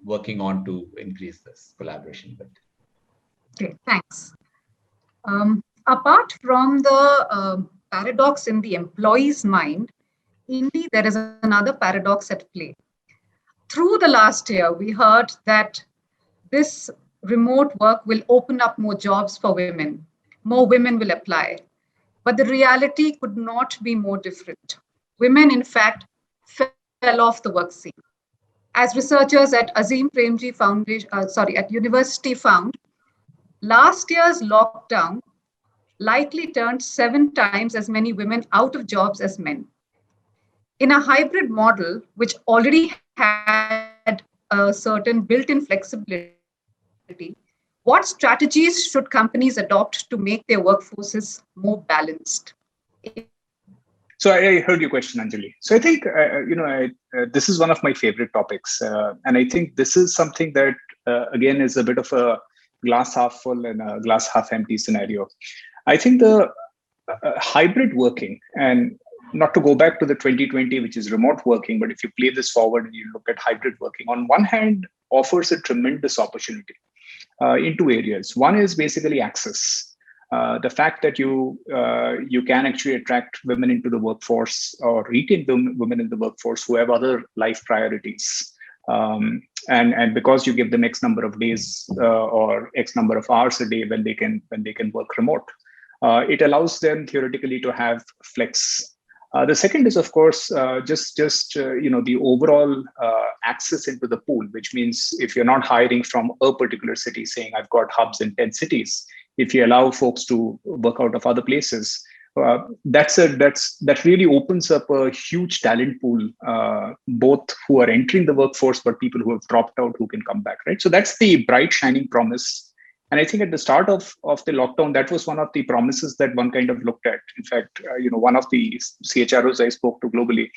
[SPEAKER 3] working on to increase this collaboration.
[SPEAKER 2] Okay, thanks. Apart from the paradox in the employee's mind, indeed there is another paradox at play. Through the last year, we heard that this remote work will open up more jobs for women. More women will apply. But the reality could not be more different. Women, in fact, fell off the work scene. As researchers at Azim Premji Foundation, at university found, last year's lockdown likely turned 7 times as many women out of jobs as men. In a hybrid model, which already had a certain built-in flexibility, what strategies should companies adopt to make their workforces more balanced?
[SPEAKER 4] So I heard your question, Anjali. So I think, this is one of my favorite topics. And I think this is something that, again, is a bit of a glass half full and a glass half empty scenario. I think the hybrid working, and not to go back to the 2020, which is remote working, but if you play this forward and you look at hybrid working, on one hand, offers a tremendous opportunity in 2 areas. One is basically access. The fact that you can actually attract women into the workforce or retain women in the workforce who have other life priorities. And because you give them X number of days or X number of hours a day when they can work remote, it allows them theoretically to have flex. The second is, of course, the overall access into the pool, which means if you're not hiring from a particular city, saying I've got hubs in 10 cities, if you allow folks to work out of other places, that really opens up a huge talent pool, both who are entering the workforce, but people who have dropped out who can come back, right? So that's the bright shining promise And I think at the start of the lockdown, that was one of the promises that one kind of looked at. In fact, one of the CHROs I spoke to globally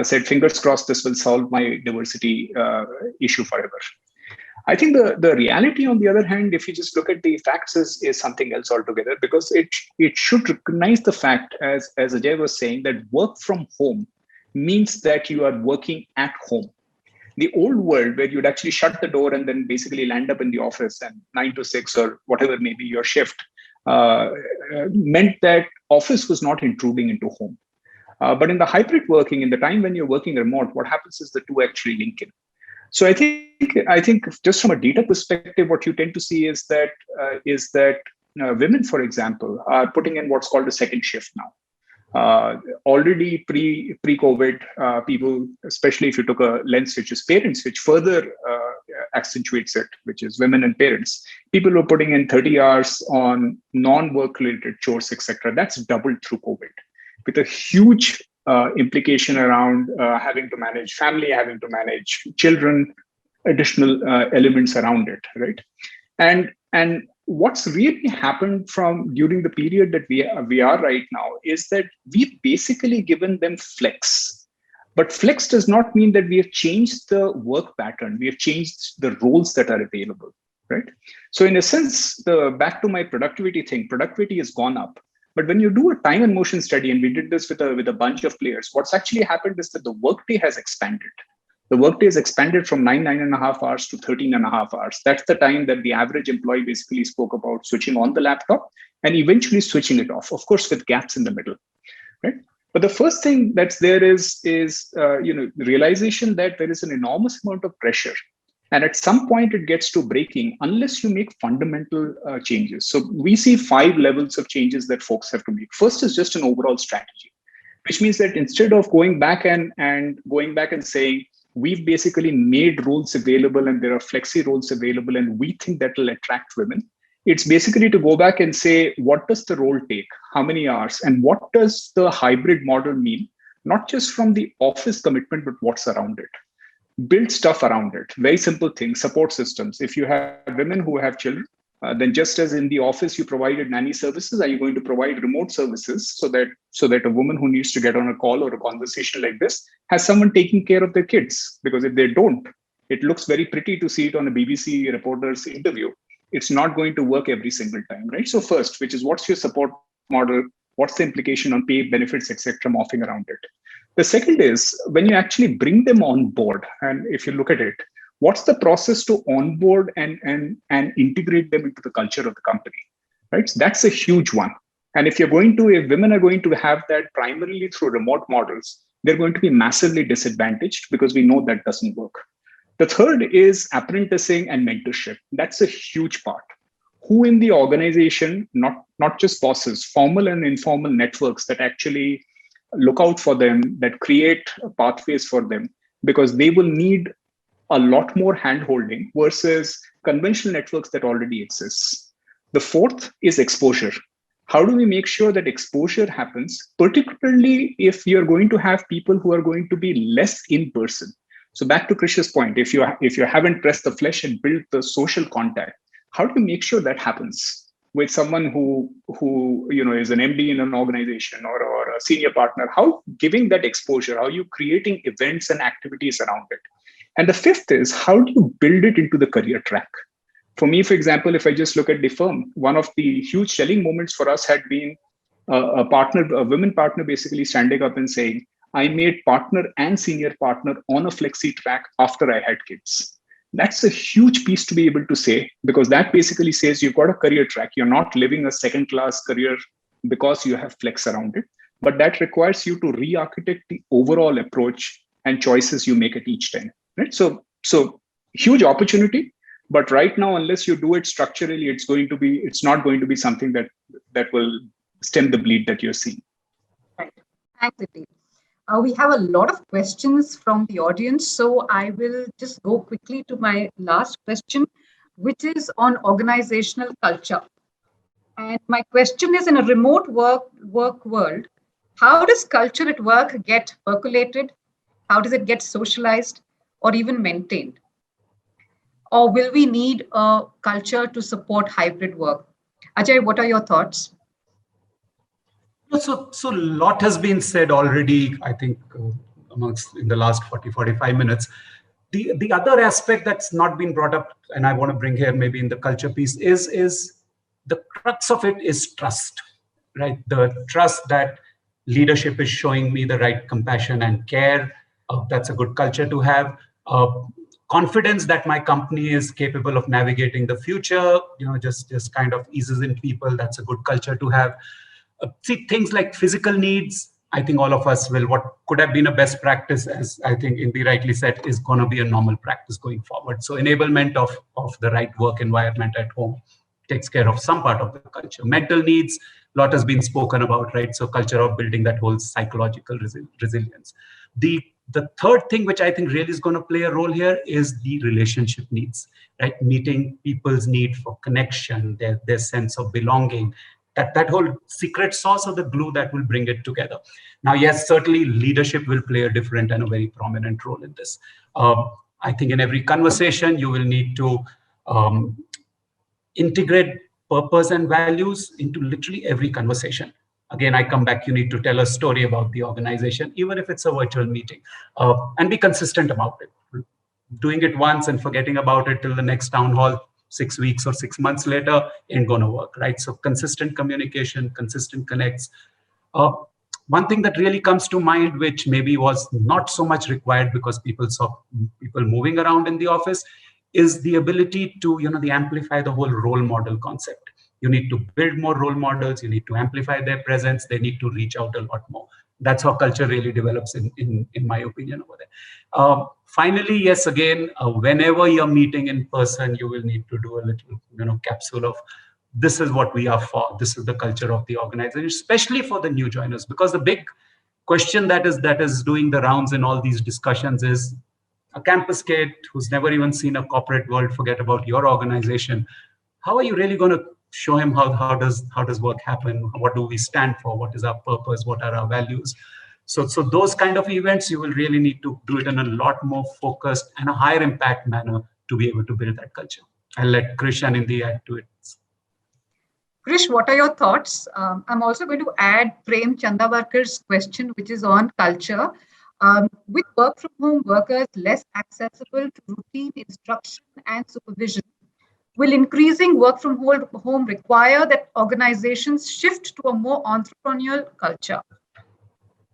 [SPEAKER 4] said, fingers crossed, this will solve my diversity issue forever. I think the reality, on the other hand, if you just look at the facts, is something else altogether, because it should recognize the fact, as Ajay was saying, that work from home means that you are working at home. The old world, where you'd actually shut the door and then basically land up in the office and 9 to 6 or whatever may be your shift, meant that office was not intruding into home. But in the hybrid working, in the time when you're working remote, what happens is the two actually link in. So I think just from a data perspective, what you tend to see is that women, for example, are putting in what's called a second shift now. Already pre-COVID, people, especially if you took a lens which is parents, which further accentuates it, which is women and parents, people were putting in 30 hours on non-work related chores, etc. That's doubled through COVID, with a huge implication around having to manage family, having to manage children, additional elements around it, right? And what's really happened from during the period that we are right now is that we've basically given them flex. But flex does not mean that we have changed the work pattern. We have changed the roles that are available, right? So in a sense, back to my productivity thing, productivity has gone up. But when you do a time and motion study, and we did this with a bunch of players, what's actually happened is that the workday has expanded. The workday is expanded from 9.5 hours to 13.5 hours. That's the time that the average employee basically spoke about switching on the laptop and eventually switching it off, of course, with gaps in the middle, right? But the first thing that's there is the realization that there is an enormous amount of pressure. And at some point, it gets to breaking unless you make fundamental changes. So we see 5 levels of changes that folks have to make. First is just an overall strategy, which means that instead of going back and saying, we've basically made roles available and there are flexi roles available and we think that will attract women. It's basically to go back and say, what does the role take? How many hours? And what does the hybrid model mean? Not just from the office commitment, but what's around it. Build stuff around it. Very simple things, support systems. If you have women who have children, then just as in the office you provided nanny services, are you going to provide remote services so that a woman who needs to get on a call or a conversation like this has someone taking care of their kids? Because if they don't, it looks very pretty to see it on a BBC reporter's interview. It's not going to work every single time, right? So first, which is what's your support model? What's the implication on pay, benefits, etc., morphing around it? The second is when you actually bring them on board, and if you look at it, what's the process to onboard and integrate them into the culture of the company, right? So that's a huge one. And if women are going to have that primarily through remote models, they're going to be massively disadvantaged because we know that doesn't work. The third is apprenticing and mentorship. That's a huge part. Who in the organization, not just bosses, formal and informal networks that actually look out for them, that create pathways for them, because they will need a lot more hand-holding versus conventional networks that already exist. The fourth is exposure. How do we make sure that exposure happens, particularly if you're going to have people who are going to be less in person? So back to Krish's point, if you haven't pressed the flesh and built the social contact, how do you make sure that happens with someone who is an MD in an organization or a senior partner? How giving that exposure? How are you creating events and activities around it? And the fifth is, how do you build it into the career track? For me, for example, if I just look at the firm, one of the huge selling moments for us had been a women partner basically standing up and saying, I made partner and senior partner on a flexi track after I had kids. That's a huge piece to be able to say, because that basically says you've got a career track. You're not living a second-class career because you have flex around it, but that requires you to re-architect the overall approach and choices you make at each time. Right? So huge opportunity, but right now, unless you do it structurally, it's not going to be something that will stem the bleed that you're seeing.
[SPEAKER 2] Right. Thanks, Deep. We have a lot of questions from the audience, so I will just go quickly to my last question, which is on organizational culture. And my question is, in a remote work world, how does culture at work get percolated? How does it get socialized or even maintained? Or will we need a culture to support hybrid work? Ajay, what are your thoughts?
[SPEAKER 5] So a lot has been said already, I think, amongst in the last 45 minutes. The other aspect that's not been brought up, and I want to bring here maybe in the culture piece, is the crux of it is trust, right? The trust that leadership is showing me the right compassion and care. That's a good culture to have. Confidence that my company is capable of navigating the future, just kind of eases in people. That's a good culture to have. See, things like physical needs, I think all of us will, what could have been a best practice, as I think Indy rightly said, is going to be a normal practice going forward. So enablement of the right work environment at home takes care of some part of the culture. Mental needs, a lot has been spoken about, right? So culture of building that whole psychological resilience. The third thing, which I think really is going to play a role here, is the relationship needs, right? Meeting people's need for connection, their sense of belonging, that whole secret sauce or the glue that will bring it together. Now, yes, certainly leadership will play a different and a very prominent role in this. I think in every conversation, you will need to um, integrate purpose and values into literally every conversation. Again, I come back, you need to tell a story about the organization, even if it's a virtual meeting, and be consistent about it. Doing it once and forgetting about it till the next town hall 6 weeks or 6 months later ain't going to work, right? So consistent communication, consistent connects. Uh, One thing that really comes to mind, which maybe was not so much required because people saw people moving around in the office, is the ability to, the amplify the whole role model concept. You need to build more role models. You need to amplify their presence. They need to reach out a lot more. That's how culture really develops, in my opinion, over there. Finally, yes, again, whenever you're meeting in person, you will need to do a little, capsule of this is what we are for. This is the culture of the organization, especially for the new joiners, because the big question that is doing the rounds in all these discussions is a campus kid who's never even seen a corporate world, forget about your organization. How are you really going to show him how does work happen? What do we stand for? What is our purpose? What are our values? So those kind of events, you will really need to do it in a lot more focused and a higher impact manner to be able to build that culture. I'll let Krish and Indi add to it.
[SPEAKER 2] Krish, what are your thoughts? I'm also going to add Prem Chandavarkar's question, which is on culture. With work from home workers less accessible to routine instruction and supervision, will increasing work from home require that organizations shift to a more entrepreneurial culture?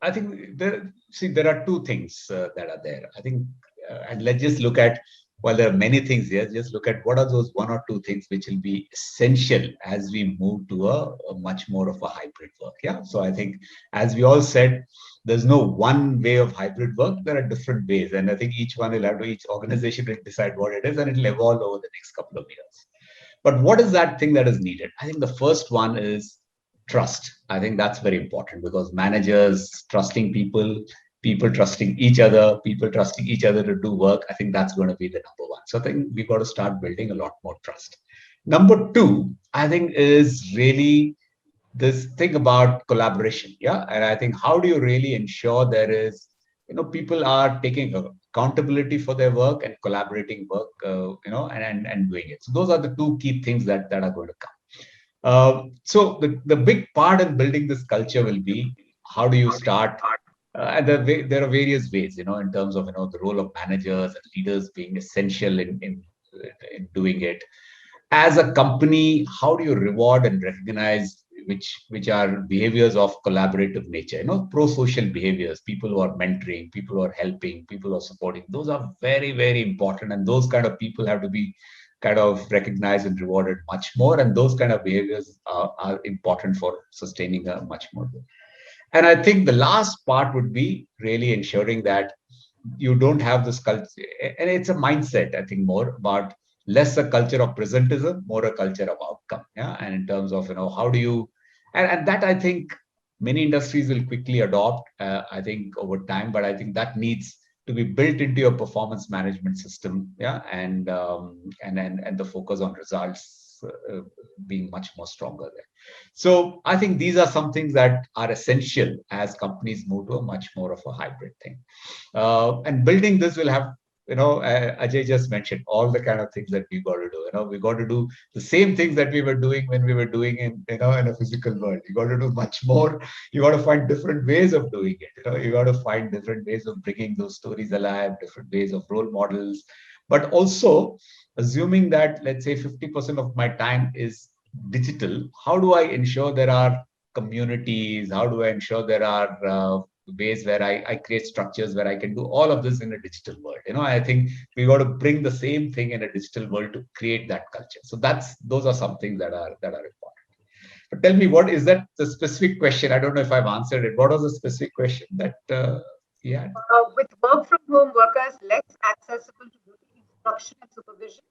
[SPEAKER 3] I think there are two things that are there. I think, and let's just look at, while there are many things here, just look at what are those one or two things which will be essential as we move to a much more of a hybrid work. Yeah. So I think, as we all said, there's no one way of hybrid work. There are different ways. And I think each organization will decide what it is, and it'll evolve over the next couple of years. But what is that thing that is needed? I think the first one is trust. I think that's very important, because managers trusting people, people trusting each other, people trusting each other to do work, I think that's going to be the number one. So I think we've got to start building a lot more trust. Number two, I think, is really this thing about collaboration. Yeah. And I think, how do you really ensure there is, people are taking accountability for their work and collaborating work, and doing it. So those are the two key things that are going to come. So the big part in building this culture will be, how do you start? And there are various ways, in terms of, the role of managers and leaders being essential in doing it. As a company, how do you reward and recognize which are behaviors of collaborative nature, pro-social behaviors, people who are mentoring, people who are helping, people who are supporting. Those are very, very important. And those kind of people have to be kind of recognized and rewarded much more. And those kind of behaviors are important for sustaining a much more good. And I think the last part would be really ensuring that you don't have this culture. And it's a mindset, I think, more about less a culture of presentism, more a culture of outcome. Yeah. And in terms of, how do you, and that, I think, many industries will quickly adopt, I think, over time, but I think that needs to be built into your performance management system. Yeah. And the focus on results being much more stronger there. So I think these are some things that are essential as companies move to a much more of a hybrid thing. And building this will have Ajay just mentioned all the kind of things that we got to do. We got to do the same things that we were doing when we were doing in a physical world. You got to do much more. You got to find different ways of doing it. You got to find different ways of bringing those stories alive, different ways of role models, but also assuming that, let's say, 50% of my time is digital. How do I ensure there are communities? How do I ensure there are ways where I create structures where I can do all of this in a digital world? I think we got to bring the same thing in a digital world to create that culture. So those are some things that are important. But tell me, what is that the specific question? I don't know if I've answered it. What was the specific question that you had?
[SPEAKER 2] With work from home workers less accessible to instruction and supervision,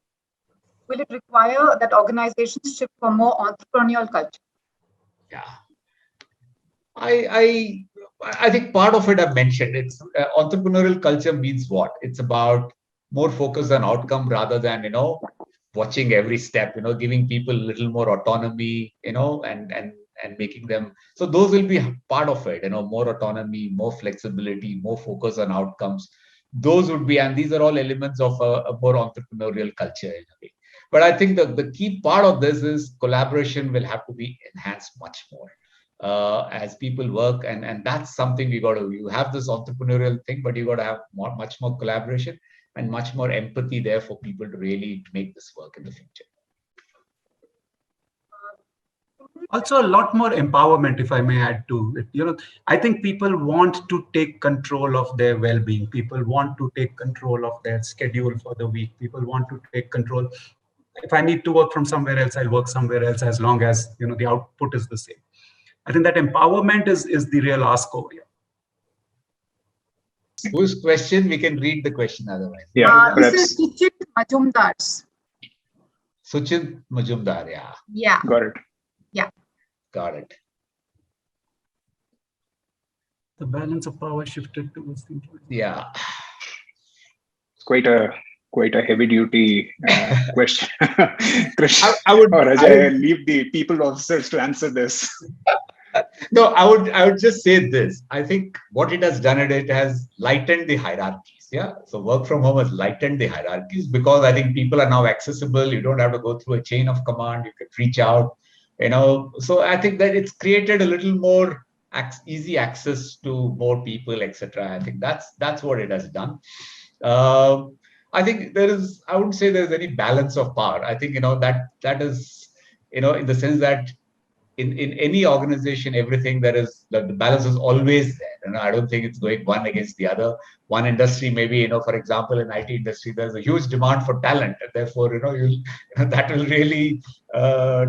[SPEAKER 2] will it require that organizations shift for more entrepreneurial culture?
[SPEAKER 3] Yeah. I think part of it I've mentioned. It's entrepreneurial culture means what? It's about more focus on outcome rather than watching every step. Giving people a little more autonomy. And making them. So those will be part of it. More autonomy, more flexibility, more focus on outcomes. Those would be, and these are all elements of a more entrepreneurial culture in a way. But I think the key part of this is collaboration will have to be enhanced much more. As people work, and that's something you have this entrepreneurial thing, but you got to have much more collaboration and much more empathy there for people to really make this work in the future.
[SPEAKER 5] Also, a lot more empowerment, if I may add to it. I think people want to take control of their well-being. People want to take control of their schedule for the week. People want to take control. If I need to work from somewhere else, I'll work somewhere else, as long as the output is the same. I think that empowerment is the real ask over here.
[SPEAKER 3] Whose question? We can read the question otherwise.
[SPEAKER 4] Yeah,
[SPEAKER 2] this is Suchit Majumdar's.
[SPEAKER 3] Suchit Majumdar, yeah.
[SPEAKER 2] Yeah.
[SPEAKER 4] Got it.
[SPEAKER 2] Yeah.
[SPEAKER 3] Got it.
[SPEAKER 5] The balance of power shifted towards the employee.
[SPEAKER 3] Yeah.
[SPEAKER 4] It's quite a heavy duty question. Krish,
[SPEAKER 3] I would
[SPEAKER 4] leave the people officers to answer this.
[SPEAKER 3] No, I would just say this. I think what it has done, it has lightened the hierarchies. Yeah. So work from home has lightened the hierarchies because I think people are now accessible. You don't have to go through a chain of command. You can reach out, So I think that it's created a little more easy access to more people, etc. I think that's what it has done. I think I wouldn't say there's any balance of power. I think, that is, in the sense that in any organization, everything the balance is always there. I don't think it's going one against the other. One industry, maybe, for example, in IT industry, there's a huge demand for talent. And therefore, that will really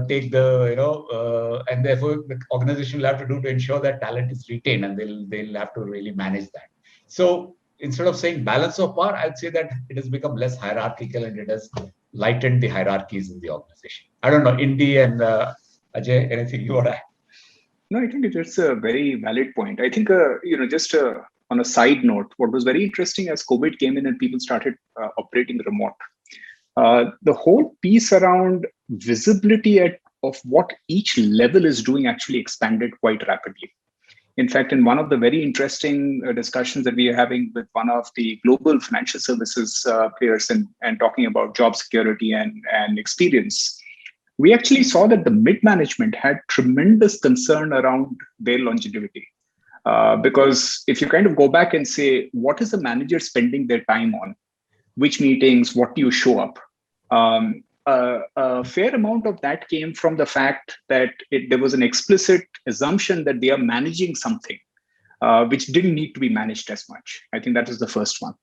[SPEAKER 3] take and therefore the organization will have to do to ensure that talent is retained, and they'll have to really manage that. So instead of saying balance of power, I'd say that it has become less hierarchical and it has lightened the hierarchies in the organization. I don't know, Indy and Ajay, anything you want to add?
[SPEAKER 4] No, I think it's a very valid point. I think, just on a side note, what was very interesting as COVID came in and people started operating remote, the whole piece around visibility of what each level is doing actually expanded quite rapidly. In fact, in one of the very interesting discussions that we are having with one of the global financial services players and talking about job security and experience, we actually saw that the mid-management had tremendous concern around their longevity. Because if you kind of go back and say, what is the manager spending their time on? Which meetings? What do you show up? A fair amount of that came from the fact that there was an explicit assumption that they are managing something which didn't need to be managed as much. I think that was the first one.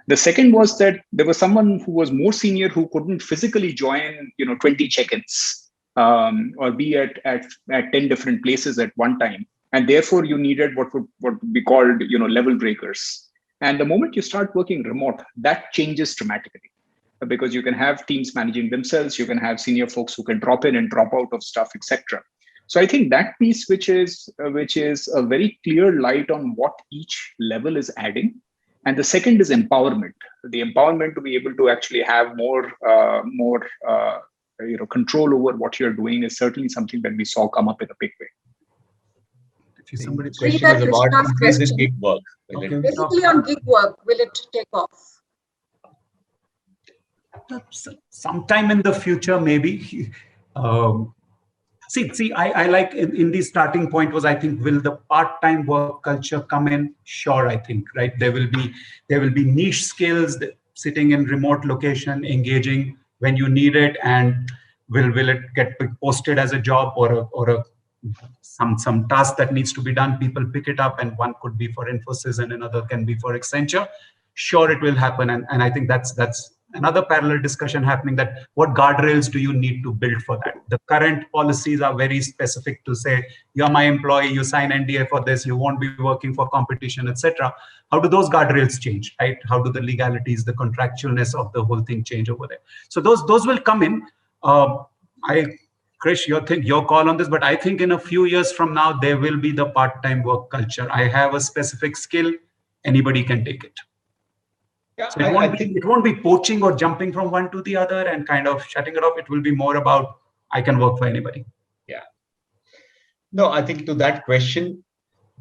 [SPEAKER 4] The second was that there was someone who was more senior who couldn't physically join 20 check-ins or be at 10 different places at one time. And therefore, you needed what would be called level breakers. And the moment you start working remote, that changes dramatically. Because you can have teams managing themselves, you can have senior folks who can drop in and drop out of stuff, etc. So I think that piece, which is a very clear light on what each level is adding, and the second is empowerment. The empowerment to be able to actually have more control over what you're doing is certainly something that we saw come up in a big way.
[SPEAKER 3] Somebody's question is about increase in gig work.
[SPEAKER 2] Basically, on gig work, will it take off?
[SPEAKER 5] Sometime in the future, maybe. um, I like in the starting point was, I think, will the part-time work culture come in? Sure, I think, right? There will be niche skills sitting in remote location, engaging when you need it, and will it get posted as a job or a some task that needs to be done? People pick it up, and one could be for Infosys and another can be for Accenture. Sure, it will happen, and I think that's another parallel discussion happening, that what guardrails do you need to build for that? The current policies are very specific to say, you're my employee, you sign NDA for this, you won't be working for competition, etc. How do those guardrails change, right? How do the legalities, the contractualness of the whole thing change over there? So those will come in. Krish, your call on this, but I think in a few years from now, there will be the part-time work culture. I have a specific skill, anybody can take it.
[SPEAKER 3] Yeah,
[SPEAKER 5] So it won't be poaching or jumping from one to the other and kind of shutting it off. It will be more about, I can work for anybody.
[SPEAKER 3] Yeah. No, I think to that question,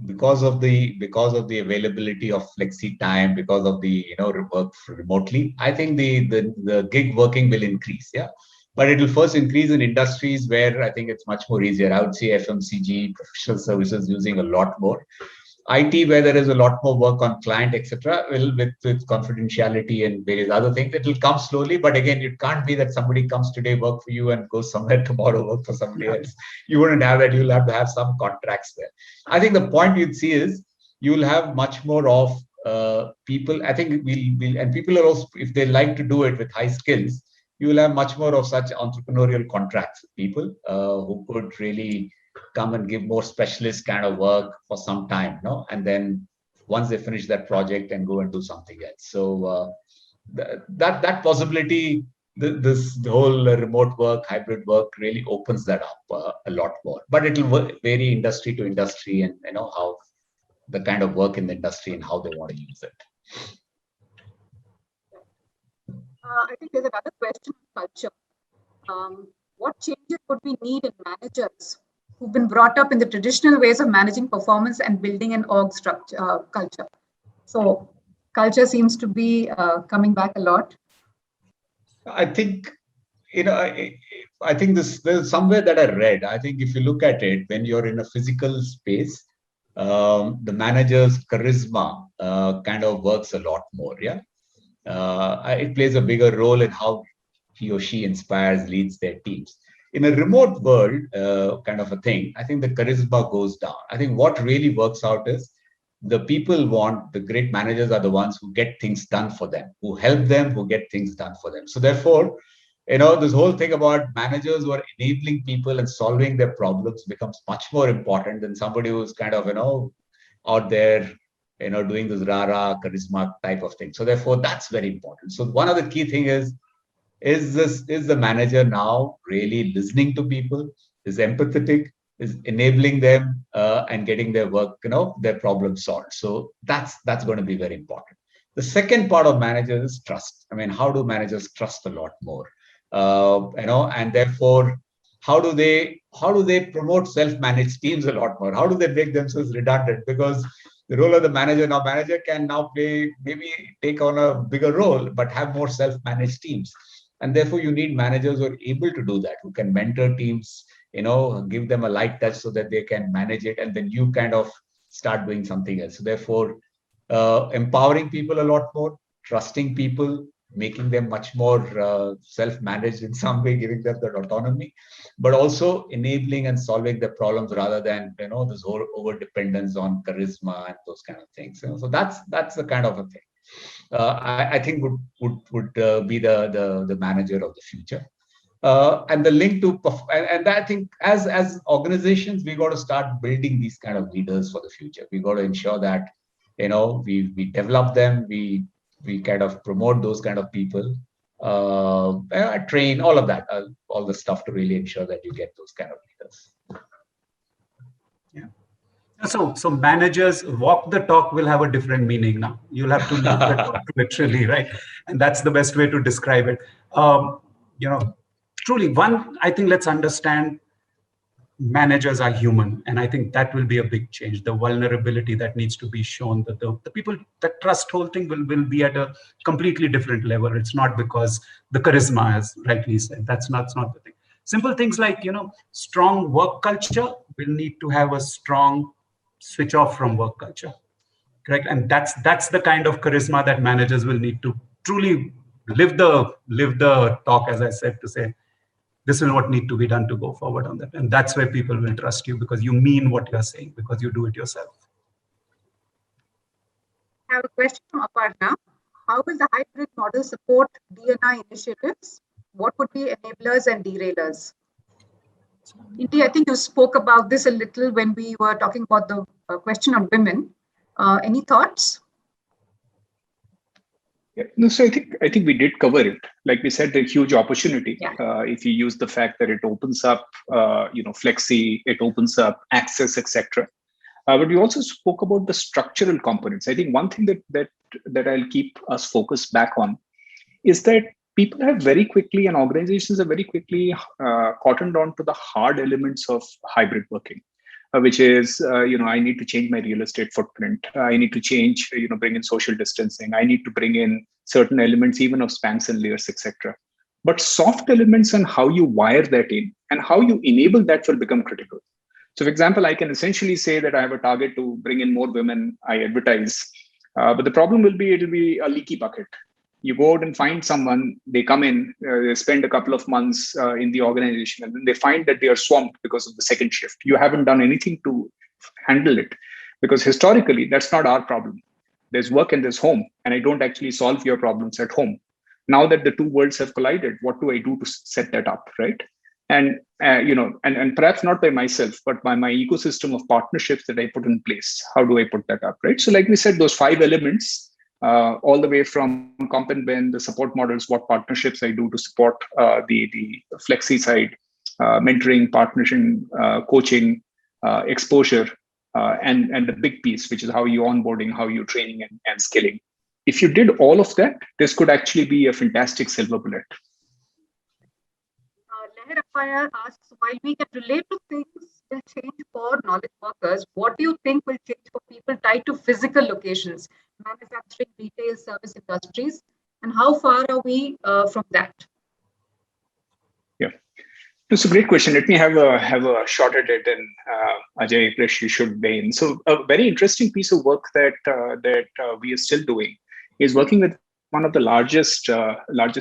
[SPEAKER 3] because of the availability of flexi time, because of the work remotely, I think the gig working will increase. Yeah. But it will first increase in industries where I think it's much more easier. I would say FMCG, professional services using a lot more. IT, where there is a lot more work on client, etc., will with confidentiality and various other things, it will come slowly. But again, it can't be that somebody comes today, work for you, and goes somewhere tomorrow, work for somebody else. You wouldn't have that. You'll have to have some contracts there. I think the point you'd see is you'll have much more of people. I think and people are also, if they like to do it with high skills, you will have much more of such entrepreneurial contracts with people who could really come and give more specialist kind of work for some time, and then once they finish that project and go and do something else. So that possibility, the whole remote work, hybrid work really opens that up a lot more. But it will vary industry to industry, and how the kind of work in the industry and how they want to use it.
[SPEAKER 2] I think there's another question on culture. What changes would we need in managers who've been brought up in the traditional ways of managing performance and building an org structure culture? So culture seems to be coming back a lot.
[SPEAKER 3] I think, I think there's somewhere that I read. I think if you look at it, when you're in a physical space, the manager's charisma kind of works a lot more. Yeah. It plays a bigger role in how he or she inspires, leads their teams. In a remote world kind of a thing, I think the charisma goes down. I think what really works out is the great managers are the ones who get things done for them, who help them, who get things done for them. So therefore, this whole thing about managers who are enabling people and solving their problems becomes much more important than somebody who's kind of, out there, doing this rah-rah charisma type of thing. So therefore, that's very important. So one of the key thing is the manager now really listening to people, is empathetic, is enabling them and getting their work, their problem solved. So that's going to be very important. The second part of managers is trust. I mean, how do managers trust a lot more? And therefore, how do they promote self-managed teams a lot more? How do they make themselves redundant? Because the role of the manager can now maybe take on a bigger role, but have more self-managed teams. And therefore, you need managers who are able to do that, who can mentor teams, give them a light touch so that they can manage it. And then you kind of start doing something else. So therefore, empowering people a lot more, trusting people, making them much more self-managed in some way, giving them that autonomy, but also enabling and solving the problems rather than, this whole over-dependence on charisma and those kind of things. So that's the kind of a thing. I think would be the manager of the future, and the link to and I think as organizations we got to start building these kind of leaders for the future. We got to ensure that we develop them, we kind of promote those kind of people, train all of that, all the stuff to really ensure that you get those kind of leaders.
[SPEAKER 5] So managers walk the talk will have a different meaning now. You'll have to live the talk literally, right? And that's the best way to describe it. Truly, I think let's understand managers are human. And I think that will be a big change. The vulnerability that needs to be shown, that the people that trust whole thing will be at a completely different level. It's not because the charisma, as rightly said, that's not the thing. Simple things like, strong work culture will need to have a strong switch off from work culture. Correct. And that's the kind of charisma that managers will need to truly live the talk, as I said, to say, this is what need to be done to go forward on that. And that's where people will trust you, because you mean what you're saying, because you do it yourself.
[SPEAKER 2] I have a question from Aparna. How will the hybrid model support D&I initiatives? What would be enablers and derailers? Indy, I think you spoke about this a little when we were talking about the question on women. Any thoughts?
[SPEAKER 4] Yeah, no, so I think we did cover it. Like we said, the huge opportunity.
[SPEAKER 2] Yeah.
[SPEAKER 4] If you use the fact that it opens up, flexi, it opens up access, etc. But we also spoke about the structural components. I think one thing that I'll keep us focused back on is that people have very quickly, and organizations have very quickly cottoned on to the hard elements of hybrid working. Which is, I need to change my real estate footprint. I need to change, bring in social distancing. I need to bring in certain elements, even of spans and layers, etc. But soft elements and how you wire that in and how you enable that will become critical. So, for example, I can essentially say that I have a target to bring in more women. I advertise, but the problem will be it'll be a leaky bucket. You go out and find someone, they come in, they spend a couple of months in the organization, and then they find that they are swamped because of the second shift. You haven't done anything to handle it, because historically, that's not our problem. There's work and there's home, and I don't actually solve your problems at home. Now that the two worlds have collided, what do I do to set that up, right? And, and perhaps not by myself, but by my ecosystem of partnerships that I put in place. How do I put that up, right? So like we said, those 5 elements, all the way from comp and ben, the support models, what partnerships I do to support the flexi side, mentoring, partnership, coaching, exposure, and the big piece, which is how you onboarding, how you training and skilling. If you did all of that, this could actually be a fantastic silver bullet.
[SPEAKER 2] Leher Appaya asks, while we can relate to things that change for knowledge workers, what do you think will change for people tied to physical locations, manufacturing, retail, service industries, and how far are we from that? Yeah,
[SPEAKER 4] it's a great question. Let me have a shot at it, and Ajay, Krish, you should weigh in. So, a very interesting piece of work that we are still doing is working with one of the largest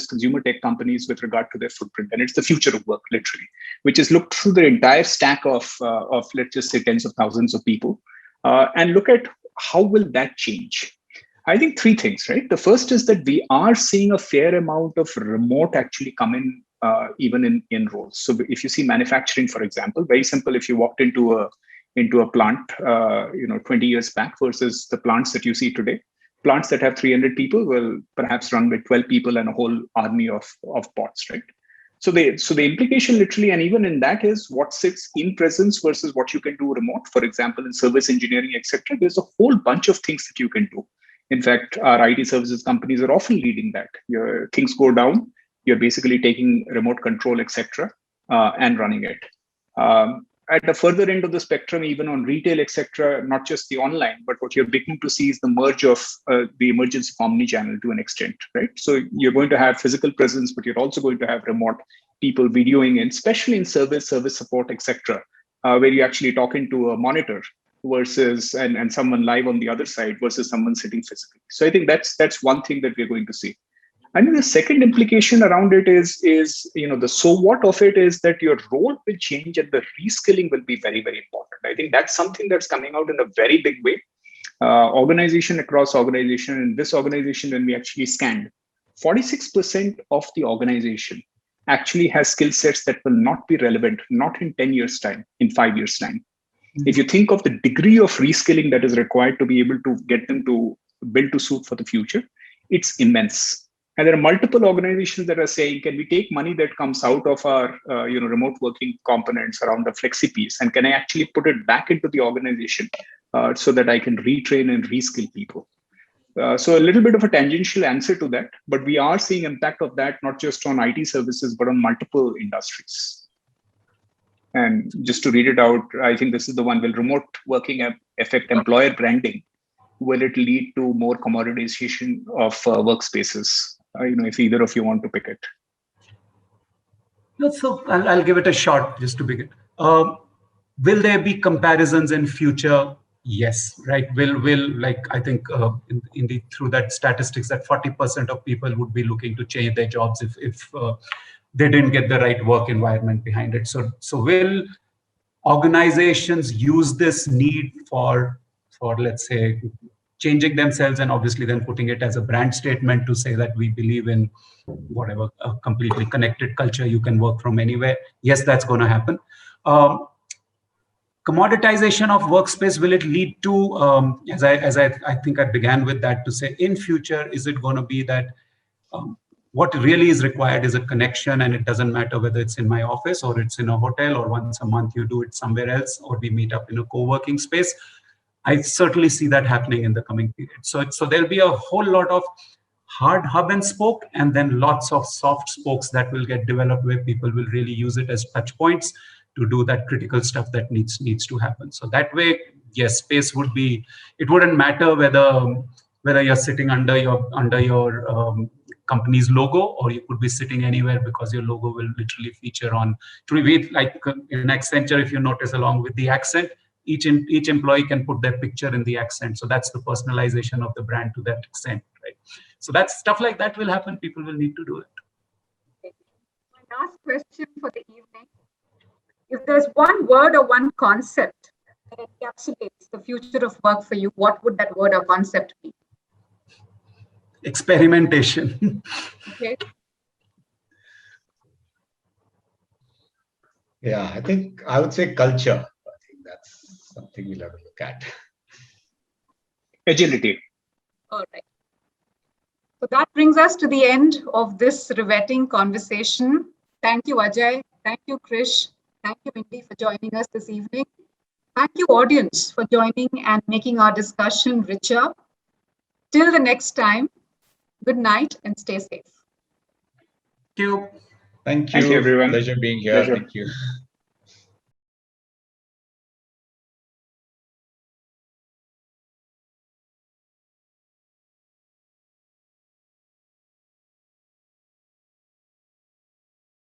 [SPEAKER 4] consumer tech companies with regard to their footprint, and it's the future of work, literally, which is look through the entire stack of let's just say tens of thousands of people, and look at how will that change. I think 3 things, right? The first is that we are seeing a fair amount of remote actually come in, even in roles. So if you see manufacturing, for example, very simple. If you walked into a plant, 20 years back versus the plants that you see today, plants that have 300 people will perhaps run with 12 people and a whole army of bots, right? So the implication literally, and even in that, is what sits in presence versus what you can do remote. For example, in service engineering, etc., there's a whole bunch of things that you can do. In fact, our IT services companies are often leading that. Your things go down, you're basically taking remote control, etc., and running it. At the further end of the spectrum, even on retail, etc., not just the online, but what you're beginning to see is the merge of the emergence of omnichannel to an extent, right? So you're going to have physical presence, but you're also going to have remote people videoing in, especially in service support, etc., where you're actually talking to a monitor versus and someone live on the other side versus someone sitting physically. So I think that's one thing that we're going to see. I think the second implication around it is the so what of it is that your role will change and the reskilling will be very, very important. I think that's something that's coming out in a very big way. Organization across organization, in this organization, when we actually scanned, 46% of the organization actually has skill sets that will not be relevant, not in 10 years time, in 5 years time. If you think of the degree of reskilling that is required to be able to get them to build to suit for the future, it's immense. And there are multiple organizations that are saying, can we take money that comes out of our remote working components around the flexi piece, and can I actually put it back into the organization so that I can retrain and reskill people? So a little bit of a tangential answer to that, but we are seeing impact of that not just on IT services, but on multiple industries. And just to read it out, I think this is the one. Will remote working affect employer branding? Will it lead to more commoditization of workspaces? If either of you want to pick it.
[SPEAKER 5] So I'll give it a shot just to begin. Will there be comparisons in future? Yes, right. Like I think through that statistics that 40% of people would be looking to change their jobs if they didn't get the right work environment behind it. So will organizations use this need for let's say changing themselves, and obviously then putting it as a brand statement to say that we believe in whatever a completely connected culture, you can work from anywhere? Yes, that's going to happen. Commoditization of workspace, will it lead to as I think I began with that, to say in future, is it going to be that what really is required is a connection, and it doesn't matter whether it's in my office or it's in a hotel, or once a month you do it somewhere else, or we meet up in a co-working space? I certainly see that happening in the coming period. So there'll be a whole lot of hard hub and spoke, and then lots of soft spokes that will get developed where people will really use it as touch points to do that critical stuff that needs to happen. So that way, yes, space would be, it wouldn't matter whether you're sitting under your company's logo, or you could be sitting anywhere, because your logo will literally feature on, to be like in Accenture, if you notice, along with the accent, each employee can put their picture in the accent. So that's the personalization of the brand to that extent, right? So that's stuff like that will happen. People will need to do it.
[SPEAKER 2] My last question for the evening. If there's one word or one concept that encapsulates the future of work for you, what would that word or concept be?
[SPEAKER 5] Experimentation.
[SPEAKER 2] Okay.
[SPEAKER 3] Yeah, I think I would say culture. I think that's something we'll have to look at.
[SPEAKER 4] Agility.
[SPEAKER 2] All right. So that brings us to the end of this riveting conversation. Thank you, Ajay. Thank you, Krish. Thank you, Indy, for joining us this evening. Thank you, audience, for joining and making our discussion richer. Till the next time, good night and stay safe.
[SPEAKER 5] Thank you.
[SPEAKER 3] Thank
[SPEAKER 4] Thank you,
[SPEAKER 3] you.
[SPEAKER 4] everyone.
[SPEAKER 3] Pleasure being here.
[SPEAKER 4] Pleasure.
[SPEAKER 3] Thank you.